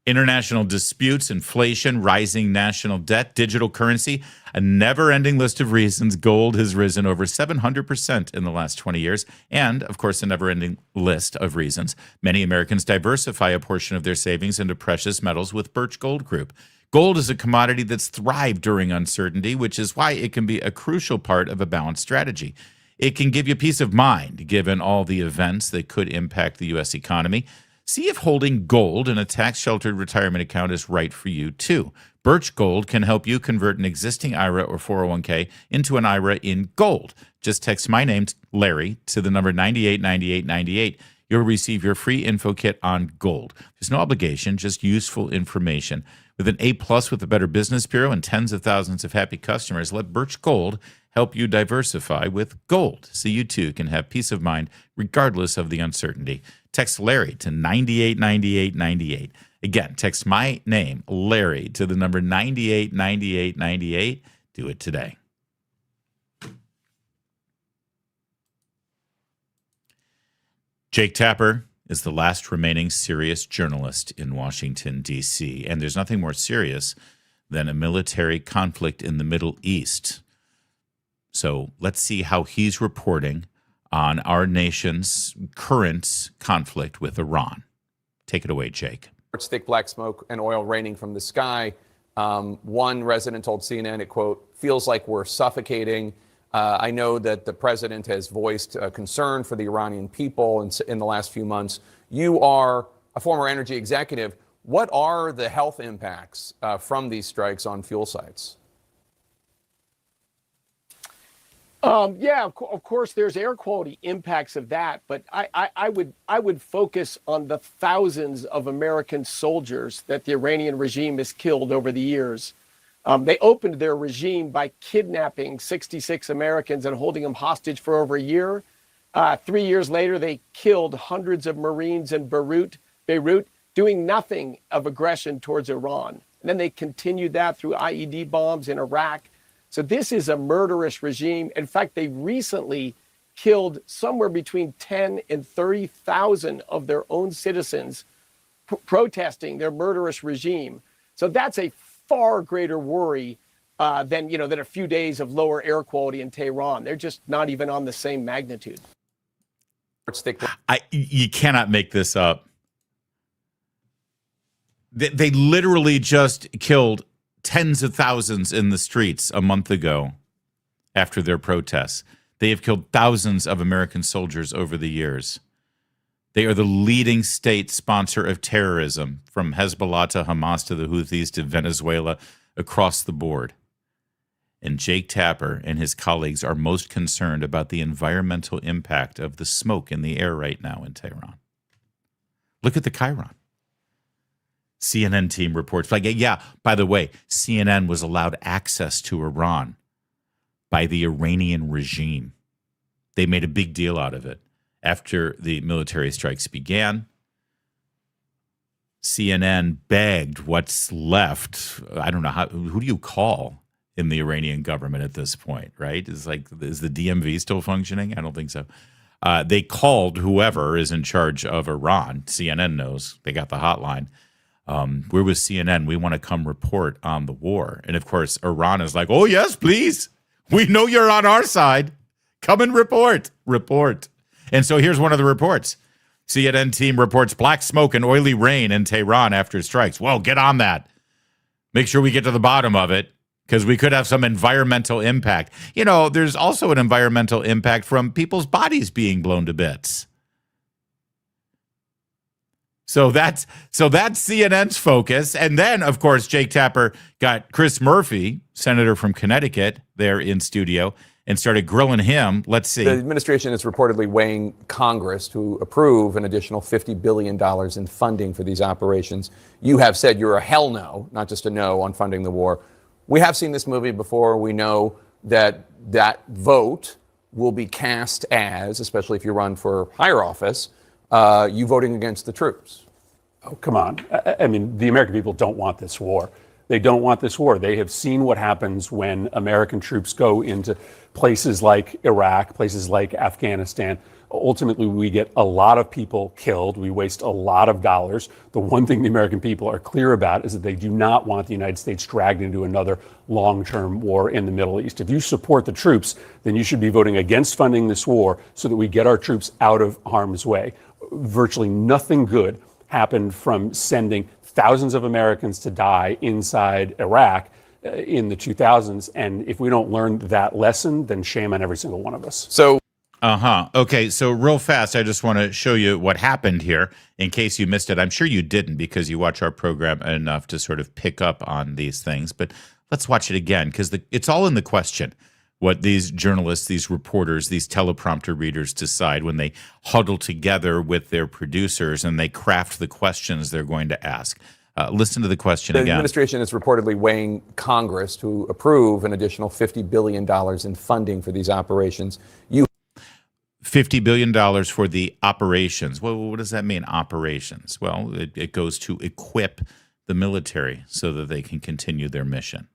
International disputes, inflation, rising national debt, digital currency, a never-ending list of reasons gold has risen over 700% in the last 20 years, and, of course, a never-ending list of reasons many Americans diversify a portion of their savings into precious metals with Birch Gold Group. Gold is a commodity that's thrived during uncertainty, which is why it can be a crucial part of a balanced strategy. It can give you peace of mind, given all the events that could impact the U.S. economy. See if holding gold in a tax-sheltered retirement account is right for you, too. Birch Gold can help you convert an existing IRA or 401k into an IRA in gold. Just text my name, Larry, to the number 989898. You'll receive your free info kit on gold. There's no obligation, just useful information. With an A+ with the Better Business Bureau and tens of thousands of happy customers, let Birch Gold help you diversify with gold so you too can have peace of mind regardless of the uncertainty. Text Larry to 989898. Again, text my name, Larry, to the number 989898. Do it today. Jake Tapper is the last remaining serious journalist in Washington, D.C., and there's nothing more serious than a military conflict in the Middle East. So let's see how he's reporting on our nation's current conflict with Iran. Take it away, Jake. Thick black smoke and oil raining from the sky. One resident told CNN, it quote, feels like we're suffocating. I know that the president has voiced concern for the Iranian people in the last few months. You are a former energy executive. What are the health impacts from these strikes on fuel sites? Yeah, of course, there's air quality impacts of that, but I would focus on the thousands of American soldiers that the Iranian regime has killed over the years. They opened their regime by kidnapping 66 Americans and holding them hostage for over a year. 3 years later, they killed hundreds of Marines in Beirut, doing nothing of aggression towards Iran. And then they continued that through IED bombs in Iraq. So this is a murderous regime. In fact, they recently killed somewhere between 10 and 30,000 of their own citizens protesting their murderous regime. So that's a far greater worry than a few days of lower air quality in Tehran. They're just not even on the same magnitude. You cannot make this up. They literally just killed tens of thousands in the streets a month ago after their protests. They have killed thousands of American soldiers over the years. They are the leading state sponsor of terrorism, from Hezbollah to Hamas to the Houthis to Venezuela, across the board. And Jake Tapper and his colleagues are most concerned about the environmental impact of the smoke in the air right now in Tehran. Look at the Chiron. CNN team reports, by the way, CNN was allowed access to Iran by the Iranian regime. They made a big deal out of it. After the military strikes began, CNN begged what's left. I don't know, who do you call in the Iranian government at this point, right? Is the DMV still functioning? I don't think so. They called whoever is in charge of Iran. CNN knows. They got the hotline. We're with CNN. We want to come report on the war. And, of course, Iran is like, oh, yes, please. We know you're on our side. Come and report. Report. And so here's one of the reports. CNN team reports black smoke and oily rain in Tehran after strikes. Well, get on that. Make sure we get to the bottom of it, because we could have some environmental impact. There's also an environmental impact from people's bodies being blown to bits. So that's CNN's focus. And then, of course, Jake Tapper got Chris Murphy, senator from Connecticut, there in studio and started grilling him. Let's see. The administration is reportedly weighing Congress to approve an additional $50 billion in funding for these operations. You have said you're a hell no, not just a no, on funding the war. We have seen this movie before. We know that vote will be cast as, especially if you run for higher office, you voting against the troops. Oh, come on. I mean, the American people don't want this war. They don't want this war. They have seen what happens when American troops go into places like Iraq, places like Afghanistan. Ultimately, we get a lot of people killed. We waste a lot of dollars. The one thing the American people are clear about is that they do not want the United States dragged into another long-term war in the Middle East. If you support the troops, then you should be voting against funding this war so that we get our troops out of harm's way. Virtually nothing good happened from sending thousands of Americans to die inside Iraq in the 2000s. And if we don't learn that lesson, then shame on every single one of us. So. Okay, so real fast, I just want to show you what happened here in case you missed it. I'm sure you didn't because you watch our program enough to sort of pick up on these things. But let's watch it again because it's all in the question. What these journalists, these reporters, these teleprompter readers decide when they huddle together with their producers and they craft the questions they're going to ask. Listen to the question again. The administration is reportedly weighing Congress to approve an additional $50 billion in funding for these operations. $50 billion for the operations. Well, what does that mean, operations? Well, it goes to equip the military so that they can continue their mission.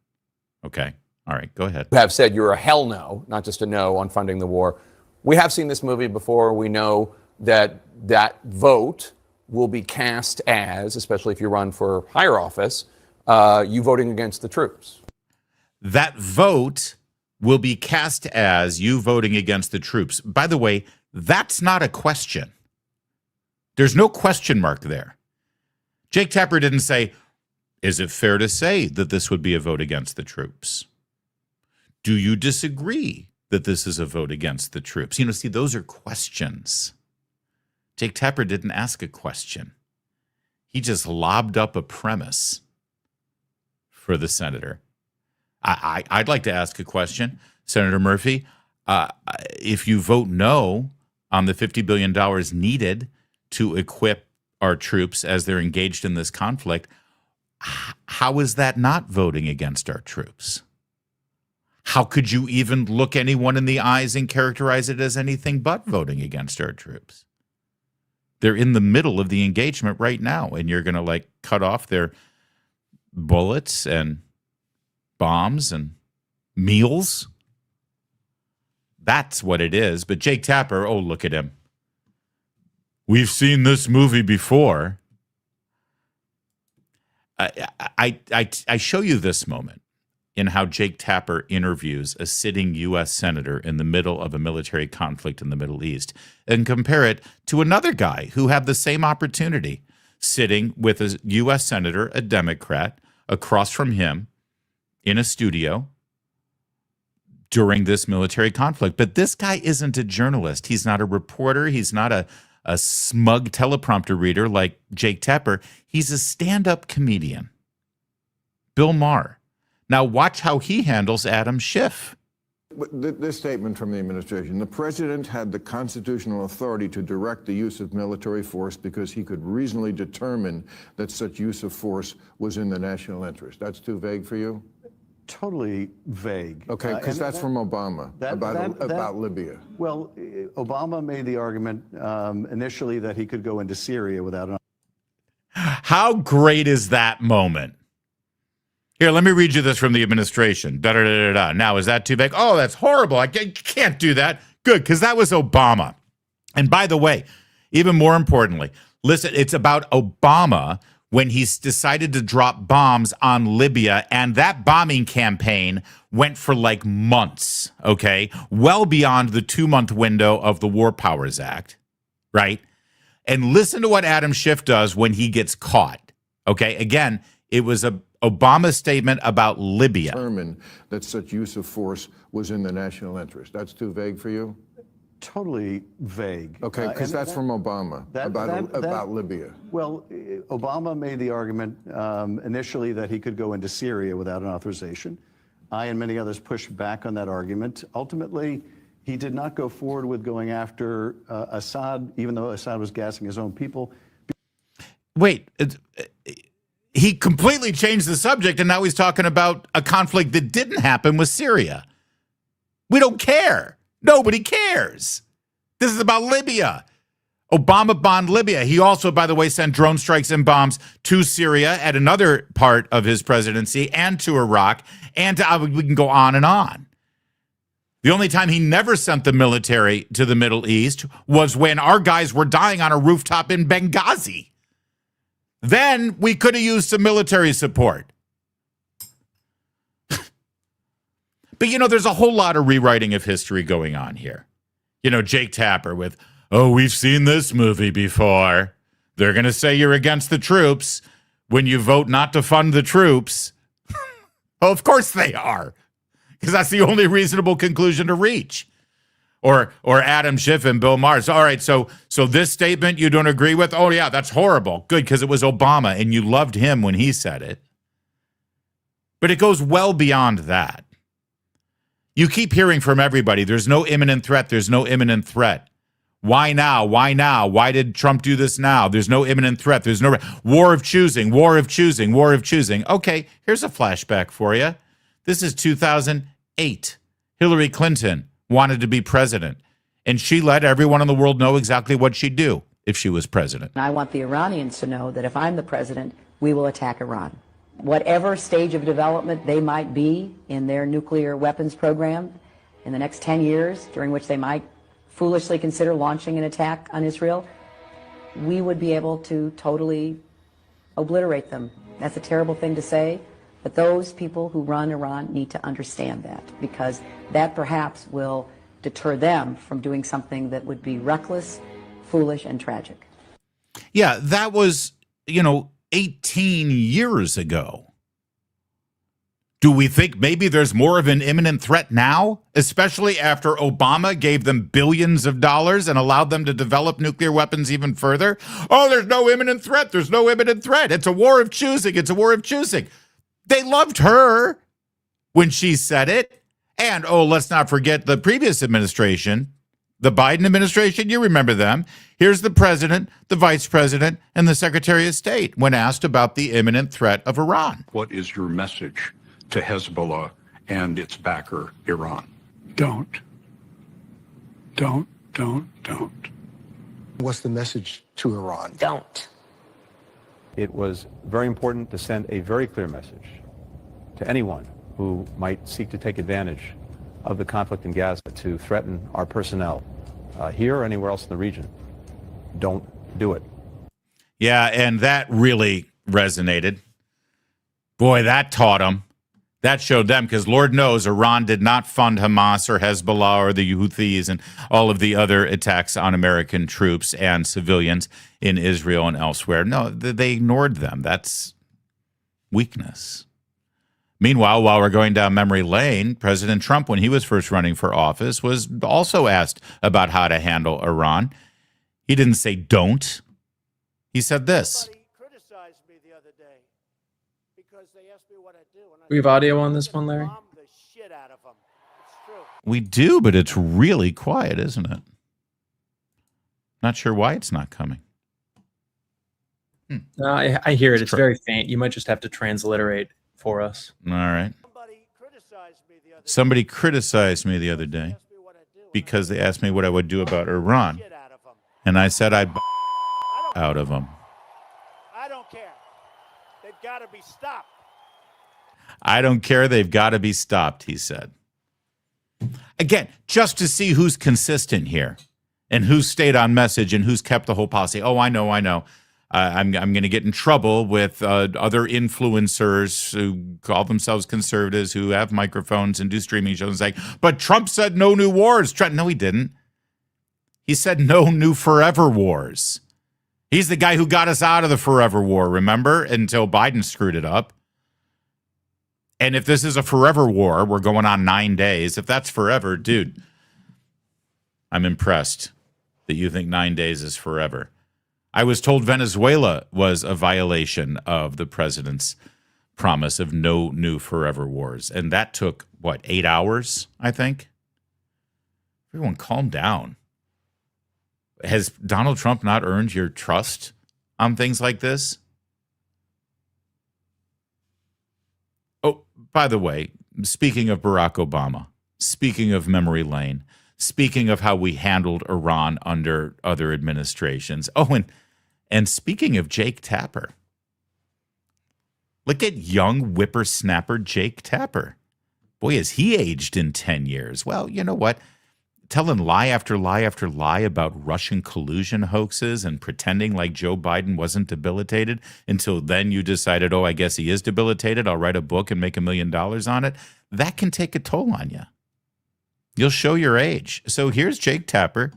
Okay. All right, go ahead. You have said you're a hell no, not just a no on funding the war. We have seen this movie before. We know that that vote will be cast as, especially if you run for higher office, you voting against the troops. That vote will be cast as you voting against the troops. By the way, that's not a question. There's no question mark there. Jake Tapper didn't say, is it fair to say that this would be a vote against the troops? Do you disagree that this is a vote against the troops? You know, see, those are questions. Jake Tapper didn't ask a question. He just lobbed up a premise for the senator. I'd like to ask a question, Senator Murphy. If you vote no on the $50 billion needed to equip our troops as they're engaged in this conflict, how is that not voting against our troops? How could you even look anyone in the eyes and characterize it as anything but voting against our troops? They're in the middle of the engagement right now, and you're going to cut off their bullets and bombs and meals. That's what it is. But Jake Tapper, oh, look at him. We've seen this movie before. I show you this moment in how Jake Tapper interviews a sitting U.S. senator in the middle of a military conflict in the Middle East and compare it to another guy who had the same opportunity sitting with a U.S. senator, a Democrat, across from him in a studio during this military conflict. But this guy isn't a journalist. He's not a reporter. He's not a smug teleprompter reader like Jake Tapper. He's a stand-up comedian, Bill Maher. Now watch how he handles Adam Schiff. This statement from the administration: the president had the constitutional authority to direct the use of military force because he could reasonably determine that such use of force was in the national interest. That's too vague for you? Totally vague. Okay, because that's from Obama about Libya. Well, Obama made the argument initially that he could go into Syria without an... How great is that moment? Here, let me read you this from the administration. Da-da-da-da-da. Now, is that too vague? Oh, that's horrible. I can't do that. Good, because that was Obama. And by the way, even more importantly, listen, it's about Obama when he's decided to drop bombs on Libya, and that bombing campaign went for months, okay? Well beyond the 2-month window of the War Powers Act, right? And listen to what Adam Schiff does when he gets caught, okay? Again, it was a Obama statement about Libya. Determine that such use of force was in the national interest. That's too vague for you? Totally vague. Okay, because that's from Obama about Libya. Well, Obama made the argument initially that he could go into Syria without an authorization. I and many others pushed back on that argument. Ultimately, he did not go forward with going after Assad, even though Assad was gassing his own people. Wait, he completely changed the subject, and now he's talking about a conflict that didn't happen with Syria. We don't care. Nobody cares. This is about Libya. Obama bombed Libya. He also, by the way, sent drone strikes and bombs to Syria at another part of his presidency and to Iraq, and we can go on and on. The only time he never sent the military to the Middle East was when our guys were dying on a rooftop in Benghazi. Then we could have used some military support. But, you know, there's a whole lot of rewriting of history going on here. You know, Jake Tapper with, oh, we've seen this movie before. They're going to say you're against the troops when you vote not to fund the troops. Well, of course they are, because that's the only reasonable conclusion to reach. Or Adam Schiff and Bill Maher. All right, so this statement you don't agree with? Oh, yeah, that's horrible. Good, because it was Obama, and you loved him when he said it. But it goes well beyond that. You keep hearing from everybody, there's no imminent threat, there's no imminent threat. Why now? Why now? Why did Trump do this now? There's no imminent threat. There's no war of choosing, war of choosing, war of choosing. Okay, here's a flashback for you. This is 2008. Hillary Clinton wanted to be president, and she let everyone in the world know exactly what she'd do if she was president. I want the Iranians to know that if I'm the president, we will attack Iran. Whatever stage of development they might be in their nuclear weapons program in the next 10 years, during which they might foolishly consider launching an attack on Israel, we would be able to totally obliterate them. That's a terrible thing to say, but those people who run Iran need to understand that, because that perhaps will deter them from doing something that would be reckless, foolish, and tragic. Yeah, that was, 18 years ago. Do we think maybe there's more of an imminent threat now, especially after Obama gave them billions of dollars and allowed them to develop nuclear weapons even further? Oh, there's no imminent threat. There's no imminent threat. It's a war of choosing. It's a war of choosing. They loved her when she said it. And, let's not forget the previous administration, the Biden administration. You remember them. Here's the president, the vice president, and the secretary of state when asked about the imminent threat of Iran. What is your message to Hezbollah and its backer, Iran? Don't. What's the message to Iran? Don't. It was very important to send a very clear message to anyone who might seek to take advantage of the conflict in Gaza to threaten our personnel here or anywhere else in the region. Don't do it. Yeah, and that really resonated. Boy, that taught them. That showed them, because Lord knows Iran did not fund Hamas or Hezbollah or the Houthis and all of the other attacks on American troops and civilians in Israel and elsewhere. No, they ignored them. That's weakness. Meanwhile, while we're going down memory lane, President Trump, when he was first running for office, was also asked about how to handle Iran. He didn't say don't. He said this. We have audio on this one, Larry? We do, but it's really quiet, isn't it? Not sure why it's not coming. No, I hear it. It's very faint. You might just have to transliterate for us. All right. Somebody criticized me the other day because they asked me what I would do about Iran. And I said I'd out of them. I don't care. They've got to be stopped. I don't care. They've got to be stopped, he said. Again, just to see who's consistent here and who's stayed on message and who's kept the whole policy. Oh, I know. I'm going to get in trouble with other influencers who call themselves conservatives, who have microphones and do streaming shows. Like, but Trump said no new wars. No, he didn't. He said no new forever wars. He's the guy who got us out of the forever war, remember? Until Biden screwed it up. And if this is a forever war, we're going on 9 days. If that's forever, dude, I'm impressed that you think 9 days is forever. I was told Venezuela was a violation of the president's promise of no new forever wars. And that took, 8 hours, I think? Everyone calm down. Has Donald Trump not earned your trust on things like this? Oh, by the way, speaking of Barack Obama, speaking of memory lane, speaking of how we handled Iran under other administrations. Oh, and speaking of Jake Tapper, look at young whippersnapper Jake Tapper. Boy, has he aged in 10 years. Well, you know what? Telling lie after lie after lie about Russian collusion hoaxes and pretending like Joe Biden wasn't debilitated until then you decided, oh, I guess he is debilitated. I'll write a book and make $1 million on it. That can take a toll on you. You'll show your age. So here's Jake Tapper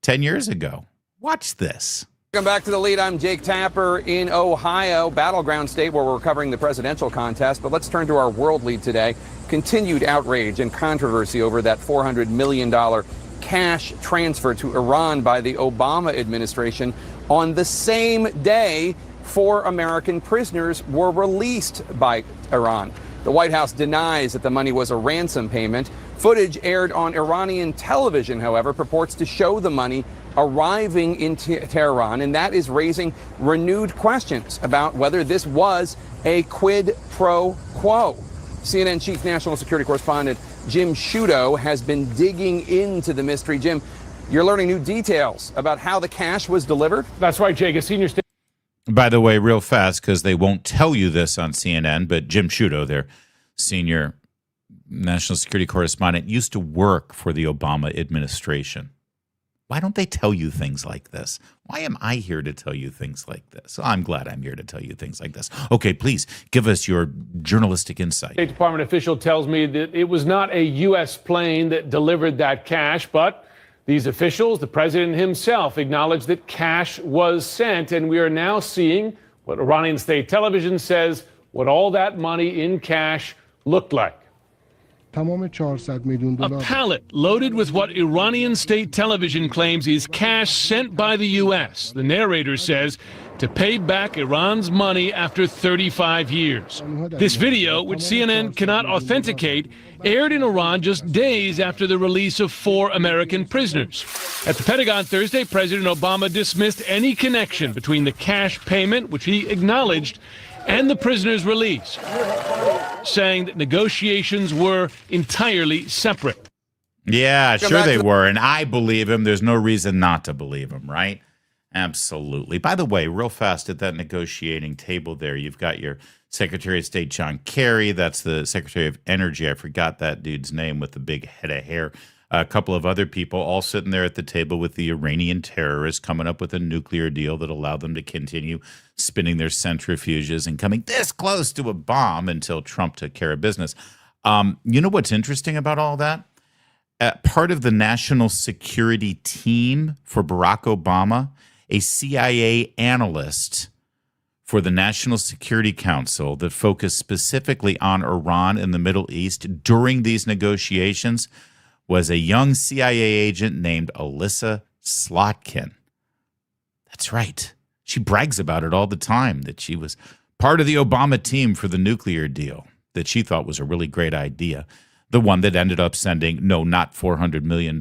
10 years ago. Watch this. Welcome back to The Lead. I'm Jake Tapper in Ohio, battleground state where we're covering the presidential contest. But let's turn to our world lead today. Continued outrage and controversy over that $400 million cash transfer to Iran by the Obama administration on the same day 4 American prisoners were released by Iran. The White House denies that the money was a ransom payment. Footage aired on Iranian television, however, purports to show the money arriving in Tehran, and that is raising renewed questions about whether this was a quid pro quo. CNN chief national security correspondent Jim Sciutto has been digging into the mystery. Jim, you're learning new details about how the cash was delivered? That's right, Jake. A senior state. By the way, real fast, because they won't tell you this on CNN, but Jim Sciutto, their senior national security correspondent, used to work for the Obama administration. Why don't they tell you things like this? Why am I here to tell you things like this? I'm glad I'm here to tell you things like this. Okay, please give us your journalistic insight. State Department official tells me that it was not a U.S. plane that delivered that cash, but these officials, the president himself, acknowledged that cash was sent, and we are now seeing what Iranian state television says what all that money in cash looked like. A pallet loaded with what Iranian state television claims is cash sent by the U.S. The narrator says to pay back Iran's money after 35 years. This video, which CNN cannot authenticate, aired in Iran just days after the release of 4 American prisoners. At the Pentagon Thursday, President Obama dismissed any connection between the cash payment, which he acknowledged, and the prisoners' release, saying that negotiations were entirely separate. Yeah, sure they were, and I believe him. There's no reason not to believe him, right? Absolutely. By the way, real fast at that negotiating table there, you've got your Secretary of State John Kerry. That's the Secretary of Energy. I forgot that dude's name with the big head of hair. A couple of other people all sitting there at the table with the Iranian terrorists, coming up with a nuclear deal that allowed them to continue spinning their centrifuges and coming this close to a bomb until Trump took care of business. You know what's interesting about all that? Part of the national security team for Barack Obama, a CIA analyst for the National Security Council that focused specifically on Iran and the Middle East during these negotiations, was a young CIA agent named Alyssa Slotkin. That's right. She brags about it all the time, that she was part of the Obama team for the nuclear deal that she thought was a really great idea. The one that ended up sending, no, not $400 million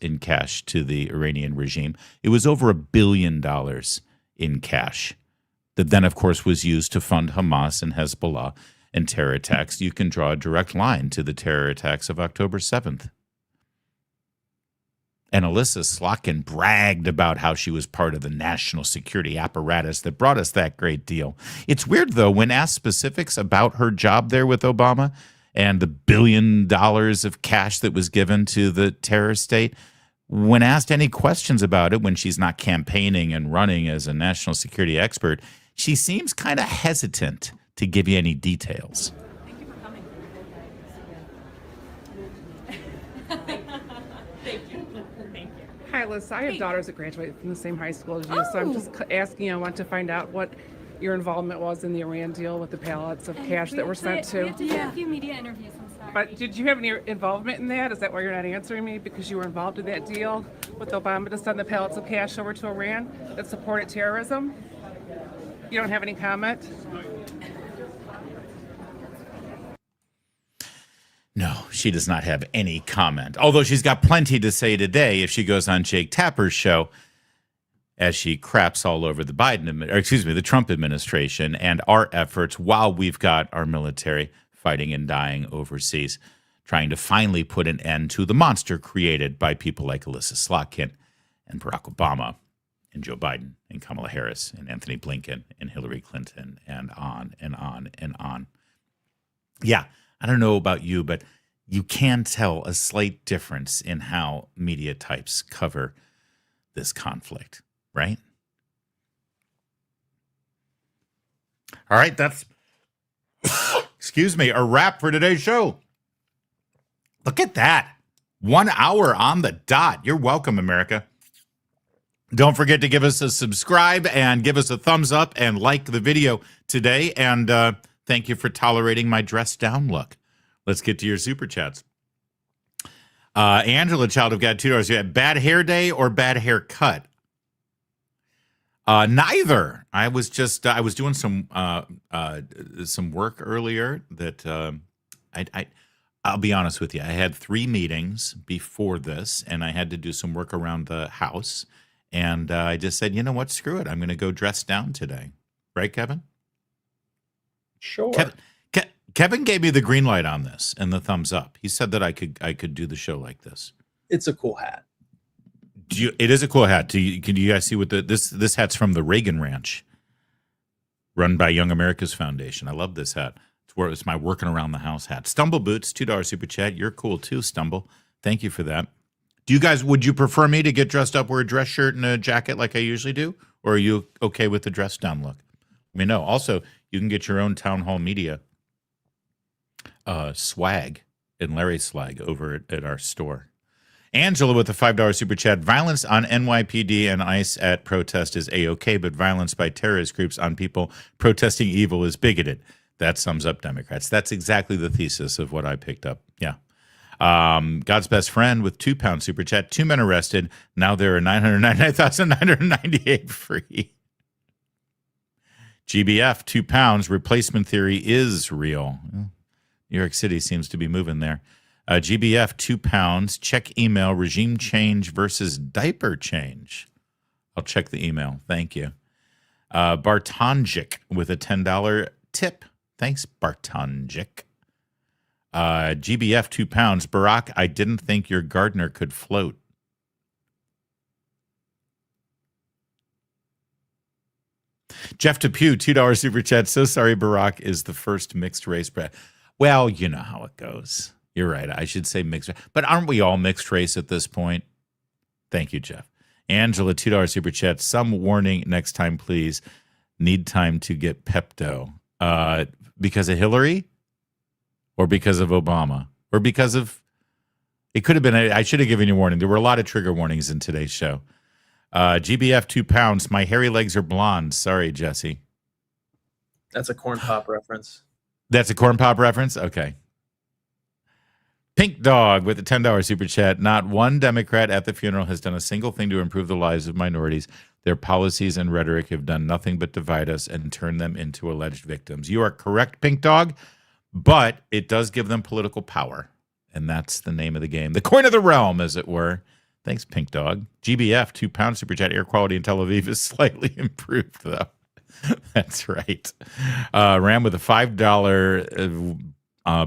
in cash to the Iranian regime. It was over $1 billion in cash that then, of course, was used to fund Hamas and Hezbollah and terror attacks. You can draw a direct line to the terror attacks of October 7th. And Alyssa Slotkin bragged about how she was part of the national security apparatus that brought us that great deal. It's weird, though, when asked specifics about her job there with Obama and the $1 billion of cash that was given to the terror state, when asked any questions about it, when she's not campaigning and running as a national security expert, she seems kind of hesitant to give you any details. Thank you for coming. Hi, Liz. I have daughters that graduated from the same high school as you, so I'm just asking. I want to find out what your involvement was in the Iran deal with the pallets of cash that were sent to. We have to do a few media interviews. I'm sorry. But did you have any involvement in that? Is that why you're not answering me? Because you were involved in that deal with Obama to send the pallets of cash over to Iran that supported terrorism? You don't have any comment? No, she does not have any comment. Although she's got plenty to say today if she goes on Jake Tapper's show as she craps all over the the Trump administration and our efforts while we've got our military fighting and dying overseas, trying to finally put an end to the monster created by people like Alyssa Slotkin and Barack Obama and Joe Biden and Kamala Harris and Anthony Blinken and Hillary Clinton and on and on and on. Yeah, I don't know about you, but you can tell a slight difference in how media types cover this conflict, right? All right, that's, excuse me, a wrap for today's show. Look at that. 1 hour on the dot. You're welcome, America. Don't forget to give us a subscribe and give us a thumbs up and like the video today. And thank you for tolerating my dressed down look. Let's get to your super chats. Angela, child of God, $2. You had bad hair day or bad haircut? Neither. I was doing some work earlier that I'll be honest with you. I had 3 meetings before this, and I had to do some work around the house. And I just said, you know what? Screw it. I'm going to go dress down today. Right, Kevin? Sure. Kevin gave me the green light on this and the thumbs up. He said that I could do the show like this. It's a cool hat. It is a cool hat. Can you guys see what this hat's from the Reagan Ranch, run by Young America's Foundation. I love this hat. It's my working around the house hat. Stumble Boots, $2 super chat. You're cool too, Stumble. Thank you for that. Would you prefer me to get dressed up, wear a dress shirt and a jacket like I usually do? Or are you okay with the dress down look? Let me know. Also, you can get your own Town Hall Media swag and Larry's swag over at our store. Angela with a $5 super chat. Violence on NYPD and ICE at protest is A-OK, but violence by terrorist groups on people protesting evil is bigoted. That sums up Democrats. That's exactly the thesis of what I picked up. Yeah. God's best friend with £2 super chat. 2 men arrested. Now there are 999,998 free. GBF, £2. Replacement theory is real. New York City seems to be moving there. GBF, £2. Check email. Regime change versus diaper change. I'll check the email. Thank you. Bartonjic with a $10 tip. Thanks, Bartonjic. GBF, £2. Barack, I didn't think your gardener could float. Jeff Depew, $2 super chat. So sorry, Barack is the first mixed race. Well, you know how it goes. You're right. I should say mixed race. But aren't we all mixed race at this point? Thank you, Jeff. Angela, $2 super chat. Some warning next time, please. Need time to get Pepto. Because of Hillary? Or because of Obama? Or because of... It could have been... I should have given you a warning. There were a lot of trigger warnings in today's show. GBF, £2. My hairy legs are blonde. Sorry, Jesse. That's a corn pop reference. That's a corn pop reference? Okay. Pink Dog with a $10 super chat. Not one Democrat at the funeral has done a single thing to improve the lives of minorities. Their policies and rhetoric have done nothing but divide us and turn them into alleged victims. You are correct, Pink Dog, but it does give them political power, and that's the name of the game. The coin of the realm, as it were. Thanks, Pink Dog. GBF, £2 super chat. Air quality in Tel Aviv is slightly improved, though. That's right. Ram with a $5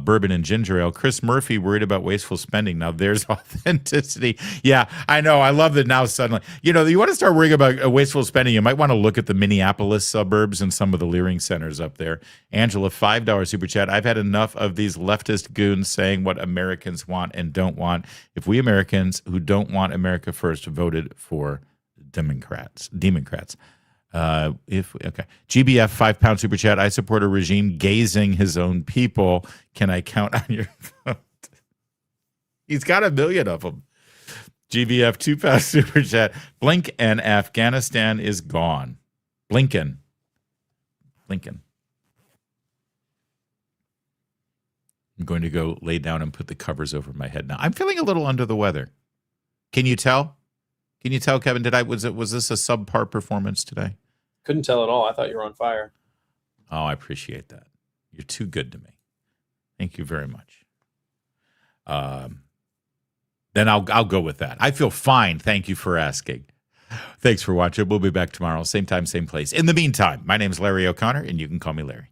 bourbon and ginger ale. Chris Murphy worried about wasteful spending. Now there's authenticity. Yeah, I know. I love that now suddenly. You know, you want to start worrying about wasteful spending, you might want to look at the Minneapolis suburbs and some of the Leering centers up there. Angela, $5 super chat. I've had enough of these leftist goons saying what Americans want and don't want. If we Americans who don't want America first voted for Democrats. Okay. GBF, £5 super chat. I support a regime gazing his own people. Can I count on your vote? He's got 1 million of them. GBF, £2 super chat. Blink and Afghanistan is gone. Blinken. I'm going to go lay down and put the covers over my head now. I'm feeling a little under the weather. Can you tell? Can you tell, Kevin? Was this a subpar performance today? Couldn't tell at all. I thought you were on fire. Oh, I appreciate that. You're too good to me. Thank you very much. Then I'll go with that. I feel fine. Thank you for asking. Thanks for watching. We'll be back tomorrow, same time, same place. In the meantime, my name is Larry O'Connor, and you can call me Larry.